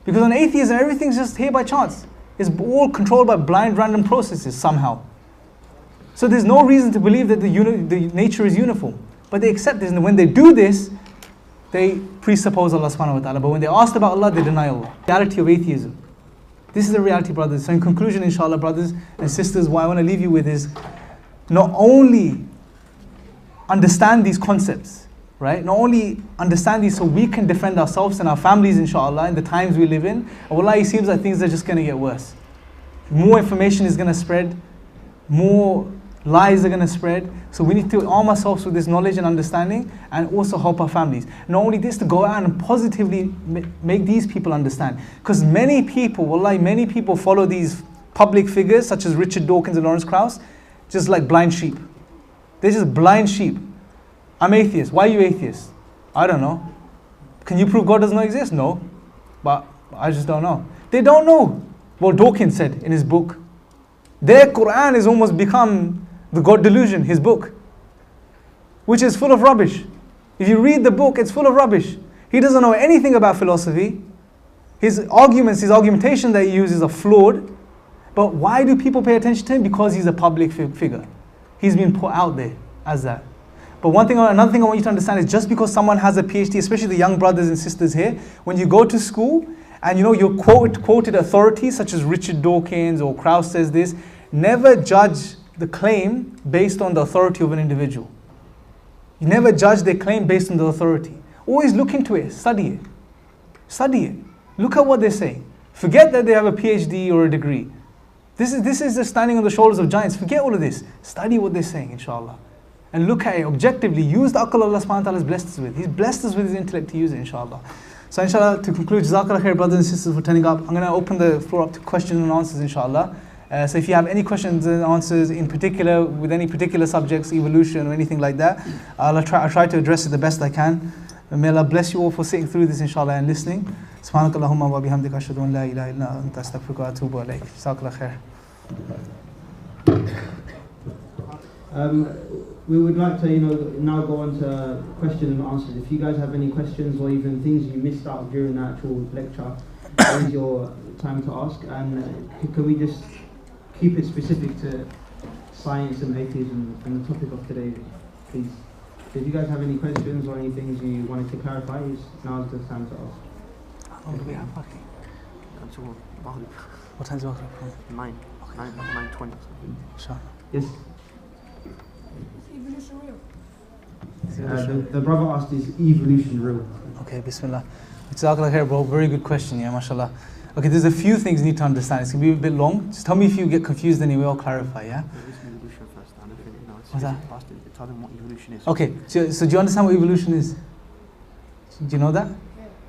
Speaker 1: Because on atheism, everything's just here by chance. It's all controlled by blind random processes somehow. So there's no reason to believe that the nature is uniform. But they accept this, and when they do this, they presuppose Allah subhanahu wa ta'ala. But when they're asked about Allah, they deny Allah. The reality of atheism. This is the reality, brothers. So in conclusion, inshallah, brothers and sisters, what I want to leave you with is not only understand these concepts, right? Not only understand these so we can defend ourselves and our families, inshallah, in the times we live in. And wallahi, it seems like things are just going to get worse. More information is going to spread. More lies are going to spread. So we need to arm ourselves with this knowledge and understanding, and also help our families. Not only this, to go out and positively make these people understand. Because many people, wallahi, many people follow these public figures such as Richard Dawkins and Lawrence Krauss just like blind sheep. They're just blind sheep. I'm atheist. Why are you atheist? I don't know. Can you prove God does not exist? No. But I just don't know. They don't know what Dawkins said in his book. Their Quran has almost become the God delusion, his book, which is full of rubbish. If you read the book, it's full of rubbish. He doesn't know anything about philosophy. His arguments, his argumentation that he uses are flawed. But why do people pay attention to him? Because he's a public figure. He's been put out there as that. But another thing I want you to understand is just because someone has a PhD, especially the young brothers and sisters here, when you go to school and you're quoted authorities such as Richard Dawkins or Krauss says this, never judge the claim based on the authority of an individual. You never judge their claim based on the authority. Always look into it, study it. Study it. Look at what they're saying. Forget that they have a PhD or a degree. This is just standing on the shoulders of giants. Forget all of this. Study what they're saying, inshallah. And look at it objectively. Use the aql Allah subhanahu wa ta'ala has blessed us with. He's blessed us with his intellect to use it, inshallah. So inshallah, to conclude, Jazakallah khair, brothers and sisters, for turning up. I'm going to open the floor up to questions and answers, inshallah. So if you have any questions and answers in particular, with any particular subjects, evolution or anything like that, I'll try to address it the best I can. And may Allah bless you all for sitting through this, inshallah, and listening. Subhanakallahumma wa bihamdika ashhadu an la ilaha illa anta astaghfiruka wa atubu ilayk. Jazakallah khair.
Speaker 2: We would like to, now go on to questions and answers. If you guys have any questions or even things you missed out during the actual lecture, is your time to ask. And can we just keep it specific to science and atheism and the topic of today, please? If you guys have any questions or any things you wanted to clarify, now's the time to ask.
Speaker 1: How long do we have, Faki? What time is it?
Speaker 3: 9. Okay. 9:20.
Speaker 1: Inshallah.
Speaker 2: Yes. The brother asked, is evolution real?
Speaker 1: Okay, bismillah. Jazakallah khair, bro. Very good question, yeah, mashallah. Okay, there's a few things you need to understand. It's going to be a bit long. Just tell me if you get confused anyway, I'll clarify, yeah?
Speaker 3: Evolution first. I don't think,
Speaker 1: what's that?
Speaker 3: Tell them what evolution is.
Speaker 1: Okay, so do you understand what evolution is? Do you know that?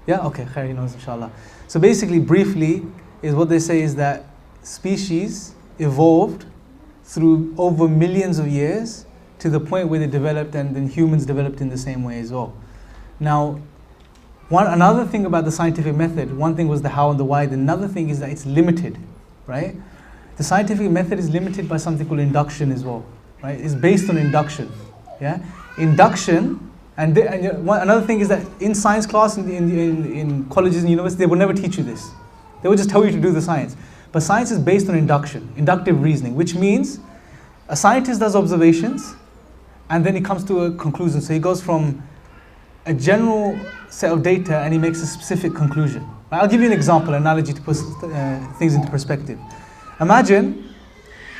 Speaker 1: Yeah? Okay, khair, he knows, inshallah. So basically, briefly, is what they say is that species evolved through over millions of years to the point where they developed, and then humans developed in the same way as well. Now, another thing about the scientific method, one thing was the how and the why, another thing is that it's limited, right? The scientific method is limited by something called induction as well, right? It's based on induction, yeah? Induction Another thing is that in science class, in colleges and universities, they will never teach you this. They will just tell you to do the science. But science is based on inductive reasoning, which means a scientist does observations and then he comes to a conclusion. So he goes from a general set of data and he makes a specific conclusion. I'll give you an example, an analogy to put things into perspective. Imagine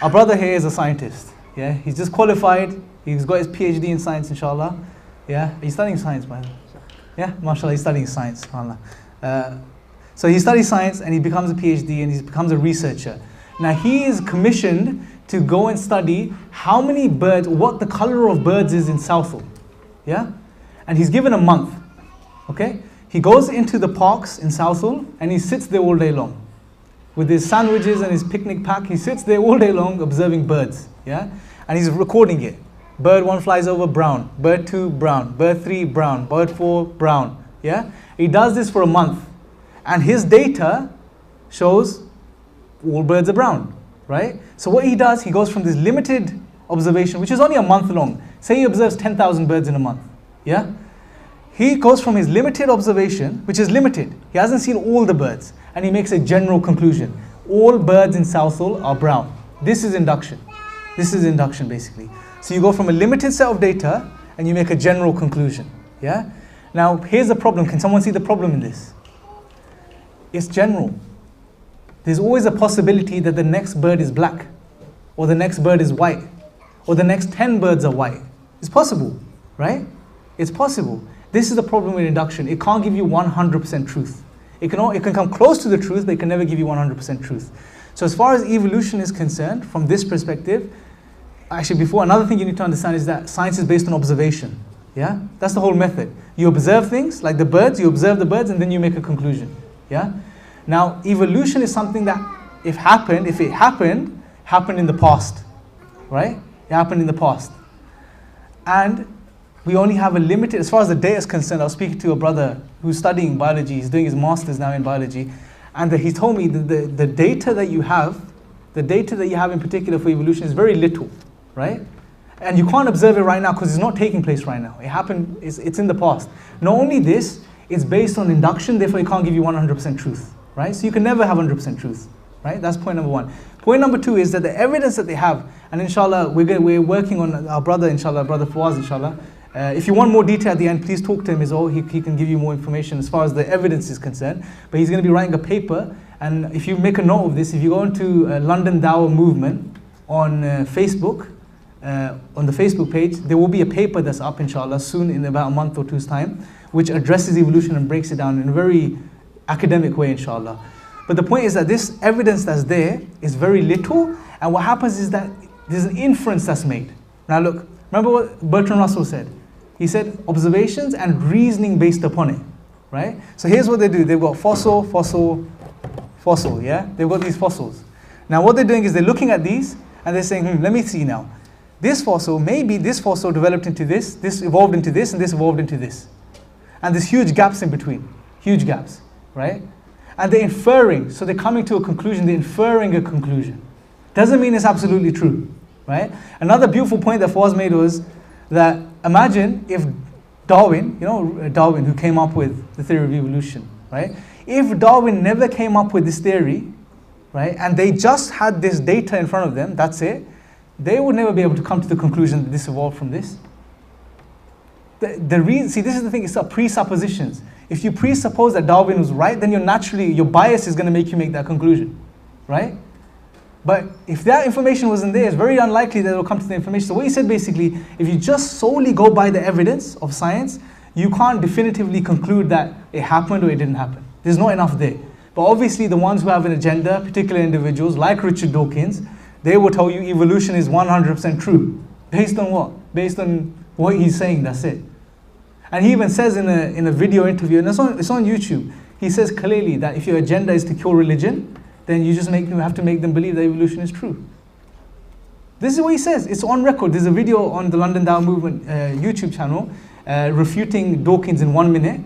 Speaker 1: our brother here is a scientist. Yeah, he's just qualified. He's got his PhD in science, inshallah. Yeah, he's studying science, by the way. Yeah, mashallah, he's studying science, subhanallah. So he studies science and he becomes a PhD and he becomes a researcher. Now he is commissioned to go and study how many birds, what the color of birds is in Southall. Yeah? And he's given a month. Okay? He goes into the parks in Southall and he sits there all day long. With his sandwiches and his picnic pack, he sits there all day long observing birds. Yeah? And he's recording it. Bird 1 flies over, brown. Bird 2, brown. Bird 3, brown. Bird 4, brown. Yeah? He does this for a month. And his data shows all birds are brown, right? So what he does, he goes from this limited observation, which is only a month long. Say he observes 10,000 birds in a month, yeah? He goes from his limited observation, which is limited. He hasn't seen all the birds, and he makes a general conclusion. All birds in Southall are brown. This is induction. This is induction, basically. So you go from a limited set of data, and you make a general conclusion, yeah? Now, here's the problem. Can someone see the problem in this? It's general. There's always a possibility that the next bird is black, or the next bird is white, or the next 10 birds are white. It's possible, right? It's possible. This is the problem with induction. It can't give you 100% truth. It can come close to the truth, but it can never give you 100% truth. So as far as evolution is concerned, from this perspective, actually before, another thing you need to understand is that science is based on observation. Yeah? That's the whole method. You observe things, like the birds, you observe the birds, and then you make a conclusion. Yeah? Now, evolution is something that if it happened in the past, right? It happened in the past. And we only have a limited, as far as the data is concerned, I was speaking to a brother who's studying biology, he's doing his master's now in biology, and he told me that the data that you have in particular for evolution is very little, right? And you can't observe it right now because it's not taking place right now. It happened, it's in the past. Not only this, it's based on induction, therefore it can't give you 100% truth, right? So you can never have 100% truth, right? That's point number one. Point number two is that the evidence that they have, and inshallah, we're working on our brother, inshallah, brother Fawaz, inshallah. If you want more detail at the end, please talk to him as well. He can give you more information as far as the evidence is concerned. But he's going to be writing a paper, and if you make a note of this, if you go into London Dawah Movement on Facebook, on the Facebook page, there will be a paper that's up, inshallah, soon in about a month or two's time, which addresses evolution and breaks it down in a very academic way, inshallah. But the point is that this evidence that's there is very little, and what happens is that there's an inference that's made. Now look, remember what Bertrand Russell said? He said observations and reasoning based upon it, right? So here's what they do. They've got fossil, yeah? They've got these fossils. Now what they're doing is they're looking at these, and they're saying, let me see now. This fossil, maybe this fossil developed into this evolved into this, and this evolved into this. And there's huge gaps in between, huge gaps, right? And they're inferring, so they're coming to a conclusion, they're inferring a conclusion. Doesn't mean it's absolutely true, right? Another beautiful point that Fawaz made was that imagine if Darwin, you know Darwin who came up with the theory of evolution, right? If Darwin never came up with this theory, right, and they just had this data in front of them, that's it, they would never be able to come to the conclusion that this evolved from this. The reason, see, this is the thing, it's presuppositions. If you presuppose that Darwin was right, then your bias is going to make you make that conclusion, right? But if that information wasn't there, it's very unlikely that it will come to the information. So what he said basically, if you just solely go by the evidence of science, you can't definitively conclude that it happened or it didn't happen. There's not enough there. But obviously the ones who have an agenda, particular individuals like Richard Dawkins, they will tell you evolution is 100% true. Based on what? Based on what he's saying, that's it. And he even says in a video interview, and it's on YouTube, he says clearly that if your agenda is to cure religion, then you have to make them believe that evolution is true. This is what he says. It's on record. There's a video on the London Dawah Movement YouTube channel refuting Dawkins in 1 minute.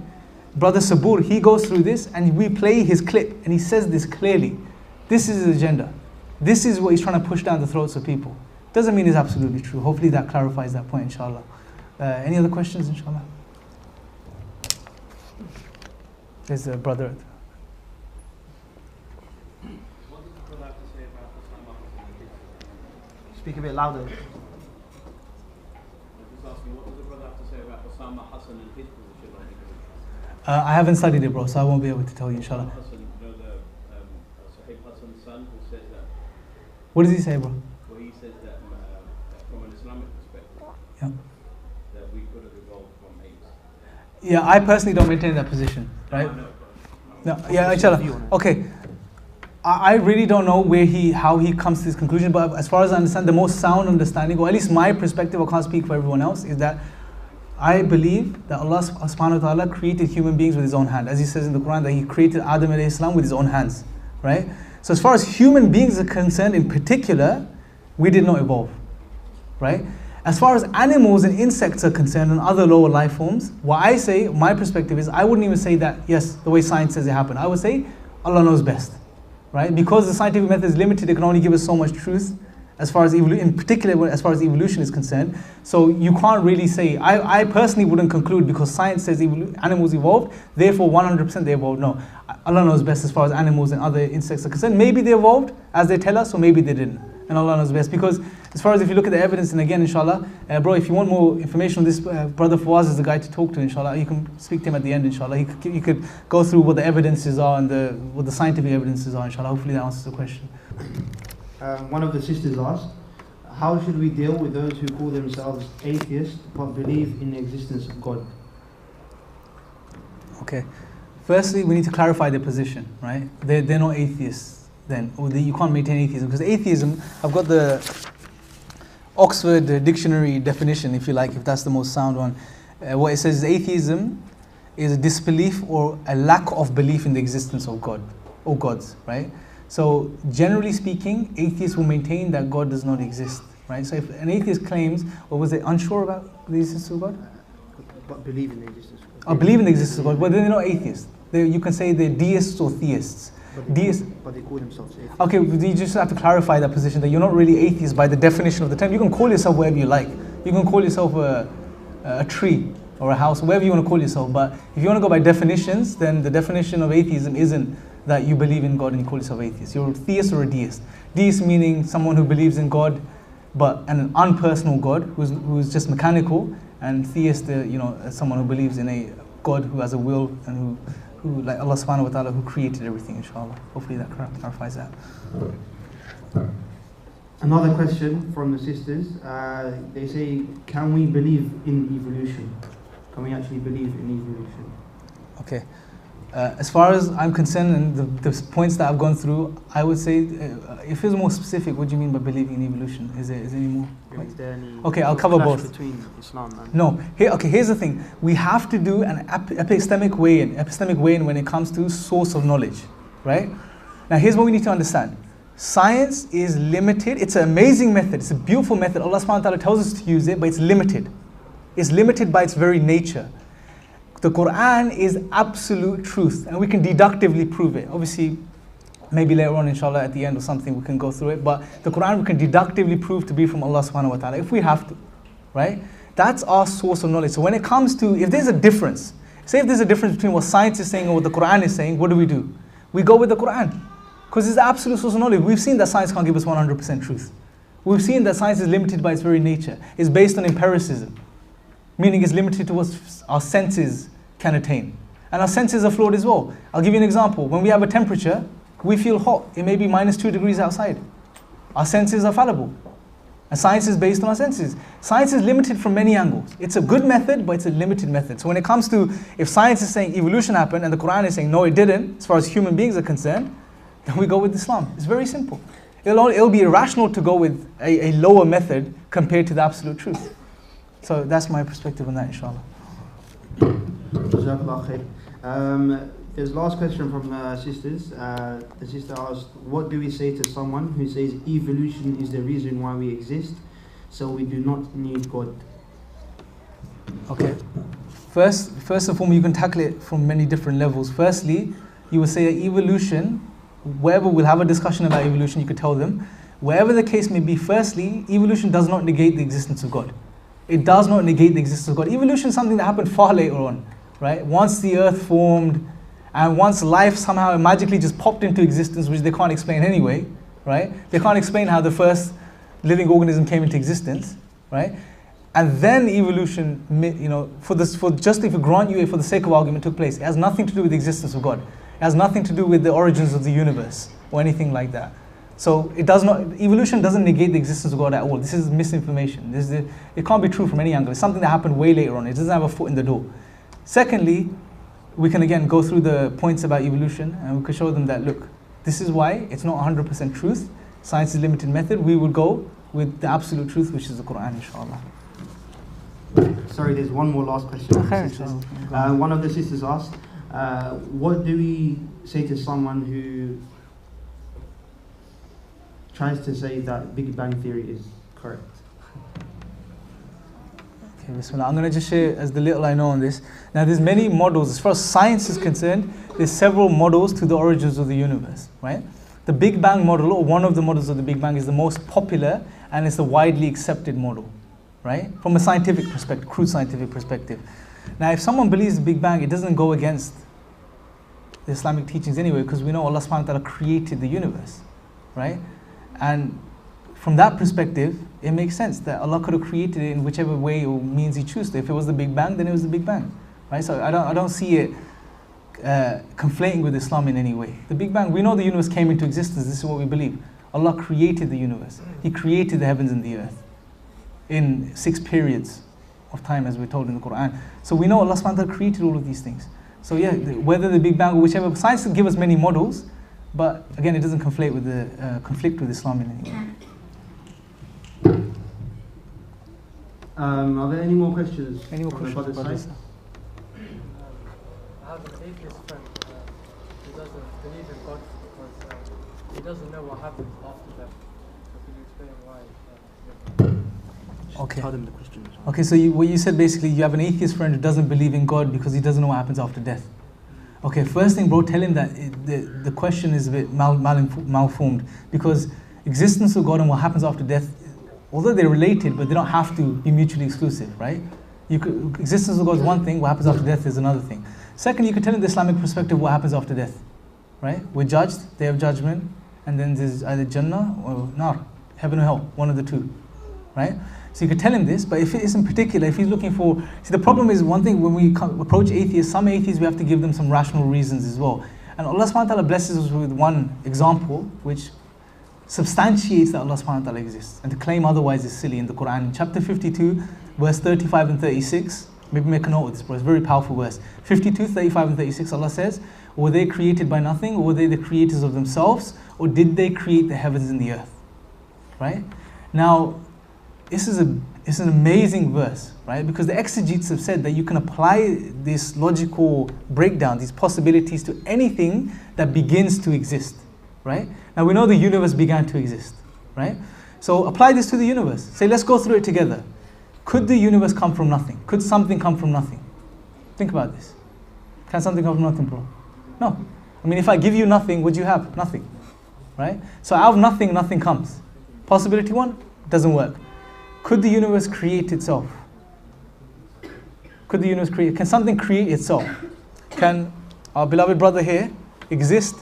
Speaker 1: Brother Sabur, he goes through this and we play his clip and he says this clearly. This is his agenda. This is what he's trying to push down the throats of people. Doesn't mean it's absolutely true. Hopefully that clarifies that point, inshallah. Any other questions, inshallah? There's a brother.
Speaker 4: What does the brother have to say about Osama Hussein and his?
Speaker 2: Speak a bit louder.
Speaker 4: I'm just asking, what does the brother have to say about Osama Hussein and his position on evolution?
Speaker 1: I haven't studied it, bro, so I won't be able to tell you, inshallah.
Speaker 4: Hassan, you know the Sahib Hassan's son who says that,
Speaker 1: What does he say, bro?
Speaker 4: well, he says that from an Islamic perspective,
Speaker 1: Yeah.
Speaker 4: that we could have evolved from apes.
Speaker 1: Yeah, I personally don't maintain that position, right?
Speaker 4: I know,
Speaker 1: No, yeah, inshallah. Okay. I really don't know how he comes to this conclusion, but as far as I understand, the most sound understanding, or at least my perspective, I can't speak for everyone else, is that I believe that Allah subhanahu wa ta'ala created human beings with his own hand. As he says in the Quran, that he created Adam alayhi salam with his own hands, right? So as far as human beings are concerned in particular, we did not evolve, right? As far as animals and insects are concerned and other lower life forms, what I say, my perspective is, I wouldn't even say that, yes, the way science says it happened. I would say, Allah knows best, right? Because the scientific method is limited, it can only give us so much truth, as far as in particular, as far as evolution is concerned. So you can't really say, I personally wouldn't conclude because science says animals evolved, therefore 100% they evolved. No, Allah knows best as far as animals and other insects are concerned. Maybe they evolved as they tell us, or maybe they didn't. And Allah knows best. Because as far as if you look at the evidence, and again, inshallah, bro, if you want more information on this, brother Fawaz is the guy to talk to, inshallah. You can speak to him at the end, inshallah. You could go through what the evidences are and what the scientific evidences are, inshallah. Hopefully that answers the question.
Speaker 2: One of the sisters asked, how should we deal with those who call themselves atheists but believe in the existence of God?
Speaker 1: Okay. Firstly, we need to clarify their position, right? They're not atheists then, or you can't maintain atheism. Because atheism, I've got the Oxford Dictionary definition, if you like, if that's the most sound one. What it says is atheism is a disbelief or a lack of belief in the existence of God, or gods, right? So generally speaking, atheists will maintain that God does not exist, right? So if an atheist claims, or was they unsure about the existence of God?
Speaker 2: But believe in the existence of God.
Speaker 1: Or believe in the existence of God, but then they're not atheists. You can say they're deists or theists.
Speaker 2: But they call themselves atheists.
Speaker 1: Okay, you just have to clarify that position, that you're not really atheist by the definition of the term. You can call yourself whatever you like. You can call yourself a tree or a house, whatever you want to call yourself. But if you want to go by definitions, then the definition of atheism isn't that you believe in God and you call yourself atheist. You're a theist or a deist. Deist meaning someone who believes in God, but an unpersonal God who's just mechanical, and theist, someone who believes in a God who has a will and who like Allah subhanahu wa ta'ala, who created everything, inshallah. Hopefully that clarifies that.
Speaker 2: Another question from the sisters. They say, can we believe in evolution? Can we actually believe in evolution?
Speaker 1: Okay. As far as I'm concerned, and the points that I've gone through, I would say, if it's more specific, what do you mean by believing in evolution? Is there any more?
Speaker 3: Is there any
Speaker 1: Okay, I'll cover
Speaker 3: clash
Speaker 1: both.
Speaker 3: between Islam and
Speaker 1: No. Here's the thing. We have to do an epistemic way in when it comes to source of knowledge, right? Now, here's what we need to understand. Science is limited. It's an amazing method. It's a beautiful method. Allah subhanahu wa ta'ala tells us to use it, but it's limited. It's limited by its very nature. The Quran is absolute truth, and we can deductively prove it. Obviously, maybe later on, inshallah, at the end or something, we can go through it. But the Quran we can deductively prove to be from Allah subhanahu wa ta'ala, if we have to, right? That's our source of knowledge. So when it comes to, if there's a difference, say if there's a difference between what science is saying and what the Quran is saying, what do? We go with the Quran. Because it's the absolute source of knowledge. We've seen that science can't give us 100% truth. We've seen that science is limited by its very nature. It's based on empiricism, meaning it's limited to what our senses can attain. And our senses are flawed as well. I'll give you an example. When we have a temperature, we feel hot. It may be -2 degrees outside. Our senses are fallible. And science is based on our senses. Science is limited from many angles. It's a good method, but it's a limited method. So when it comes to, if science is saying evolution happened and the Quran is saying no, it didn't, as far as human beings are concerned, then we go with Islam. It's very simple. It'll be irrational to go with a lower method compared to the absolute truth. So that's my perspective on that, inshallah.
Speaker 2: Jazakallah khair. There's last question from sisters. The sister asked, what do we say to someone who says evolution is the reason why we exist, so we do not need God?
Speaker 1: Okay. First and foremost, you can tackle it from many different levels. Firstly, you will say that evolution, wherever we'll have a discussion about evolution, you could tell them, wherever the case may be, firstly, evolution does not negate the existence of God. It does not negate the existence of God. Evolution is something that happened far later on. right? Once the earth formed, and once life somehow magically just popped into existence, which they can't explain anyway, right? They can't explain how the first living organism came into existence, right? And then evolution, you know, for just if we grant you it for the sake of argument took place, it has nothing to do with the existence of God. It has nothing to do with the origins of the universe or anything like that. So it does not, evolution doesn't negate the existence of God at all. This is misinformation. It can't be true from any angle. It's something that happened way later on. It doesn't have a foot in the door. Secondly, we can again go through the points about evolution and we can show them that, look, this is why it's not 100% truth. Science is limited method. We will go with the absolute truth, which is the Quran, inshallah.
Speaker 2: Sorry, there's one more last question. One of the sisters asked, what do we say to someone who tries to say that Big Bang Theory is correct?
Speaker 1: Okay, Bismillah. I'm going to just share as the little I know on this. Now, there's many models. As far as science is concerned, there's several models to the origins of the universe, right? The Big Bang model, or one of the models of the Big Bang, is the most popular and it's the widely accepted model, right? From a scientific perspective, crude scientific perspective. Now, if someone believes the Big Bang, it doesn't go against the Islamic teachings anyway, because we know Allah subhanahu wa ta'ala created the universe, right? And from that perspective, it makes sense that Allah could have created it in whichever way or means He chose to. If it was the Big Bang, then it was the Big Bang, right? So I don't see it conflating with Islam in any way. The Big Bang, we know the universe came into existence. This is what we believe. Allah created the universe. He created the heavens and the earth in 6 periods of time, as we're told in the Quran. So we know Allah subhanahu wa ta'ala created all of these things. So yeah, whether the Big Bang or whichever, science will give us many models, but again, it doesn't conflict with Islam in any way.
Speaker 2: Are there any more questions?
Speaker 1: Any more questions?
Speaker 2: I
Speaker 3: have an atheist friend who doesn't believe in God because he doesn't know what happens after death. So can you explain why?
Speaker 1: Okay.
Speaker 2: Tell them the question.
Speaker 1: Okay, so what you said basically, you have an atheist friend who doesn't believe in God because he doesn't know what happens after death. Okay, first thing, bro, tell him that the question is a bit malformed, because existence of God and what happens after death, although they're related, but they don't have to be mutually exclusive, right? Existence of God is one thing, what happens after death is another thing. Second, you can tell him the Islamic perspective what happens after death, right? We're judged, day of judgment, and then there's either Jannah or Nar, heaven or hell, one of the two, right? So you could tell him this, but if it is in particular, if he's looking for... See, the problem is one thing, when we approach atheists, some atheists, we have to give them some rational reasons as well. And Allah subhanahu wa ta'ala blesses us with one example, which substantiates that Allah subhanahu wa ta'ala exists. And to claim otherwise is silly. In the Quran, in chapter 52, verse 35 and 36, maybe make a note of this, bro, it's a very powerful verse. 52, 35 and 36, Allah says, were they created by nothing, or were they the creators of themselves, or did they create the heavens and the earth? Right? Now, it's an amazing verse, right? Because the exegetes have said that you can apply this logical breakdown, these possibilities to anything that begins to exist, right? Now we know the universe began to exist, right? So apply this to the universe. Say, let's go through it together. Could the universe come from nothing? Could something come from nothing? Think about this. Can something come from nothing, bro? No. I mean, if I give you nothing, would you have nothing, right? So out of nothing, nothing comes. Possibility one, doesn't work. Could the universe create itself? Could the universe create? Can something create itself? Can our beloved brother here exist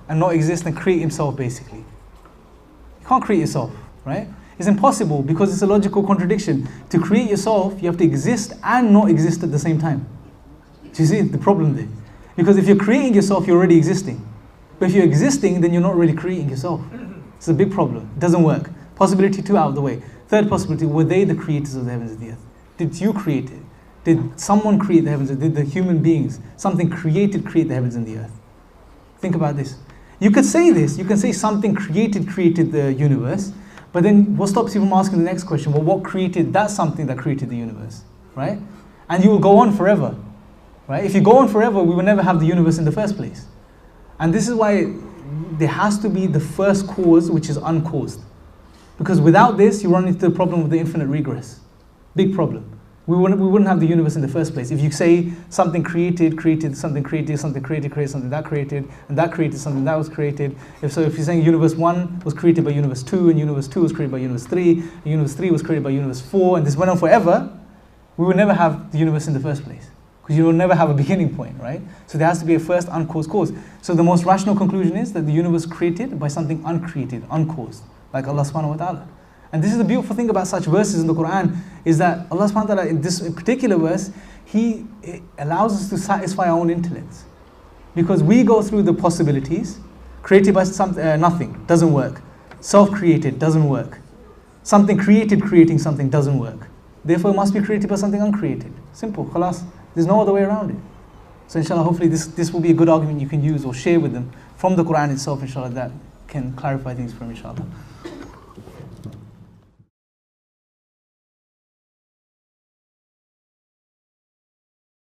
Speaker 1: and not exist and create himself, basically? You can't create yourself, right? It's impossible because it's a logical contradiction. To create yourself, you have to exist and not exist at the same time. Do you see the problem there? Because if you're creating yourself, you're already existing. But if you're existing, then you're not really creating yourself. It's a big problem. It doesn't work. Possibility 2 out of the way. Third possibility, were they the creators of the heavens and the earth? Did you create it? Did someone create the heavens? Did the human beings, something created, create the heavens and the earth? Think about this. You could say this. You can say something created the universe, but then what stops you from asking the next question? Well, what created that something that created the universe, right? And you will go on forever, right? If you go on forever, we will never have the universe in the first place. And this is why there has to be the first cause, which is uncaused. Because without this, you run into the problem of the infinite regress. Big problem. We wouldn't have the universe in the first place. If you say something created, something created, something that created, and that created something that was created. If you're saying universe 1 was created by universe 2, and universe 2 was created by universe 3, and universe 3 was created by universe 4, and this went on forever, we would never have the universe in the first place. because you will never have a beginning point, right? So there has to be a first uncaused cause. So the most rational conclusion is that the universe is created by something uncreated, uncaused, like Allah subhanahu wa ta'ala. And this is the beautiful thing about such verses in the Quran, is that Allah subhanahu wa ta'ala, in this particular verse, He allows us to satisfy our own intellects. Because we go through the possibilities, created by nothing, doesn't work. Self-created, doesn't work. Something created creating something doesn't work. Therefore it must be created by something uncreated. Simple, khalas. There's no other way around it. So inshallah, hopefully this will be a good argument you can use or share with them from the Quran itself, inshallah, that can clarify things for them, inshallah.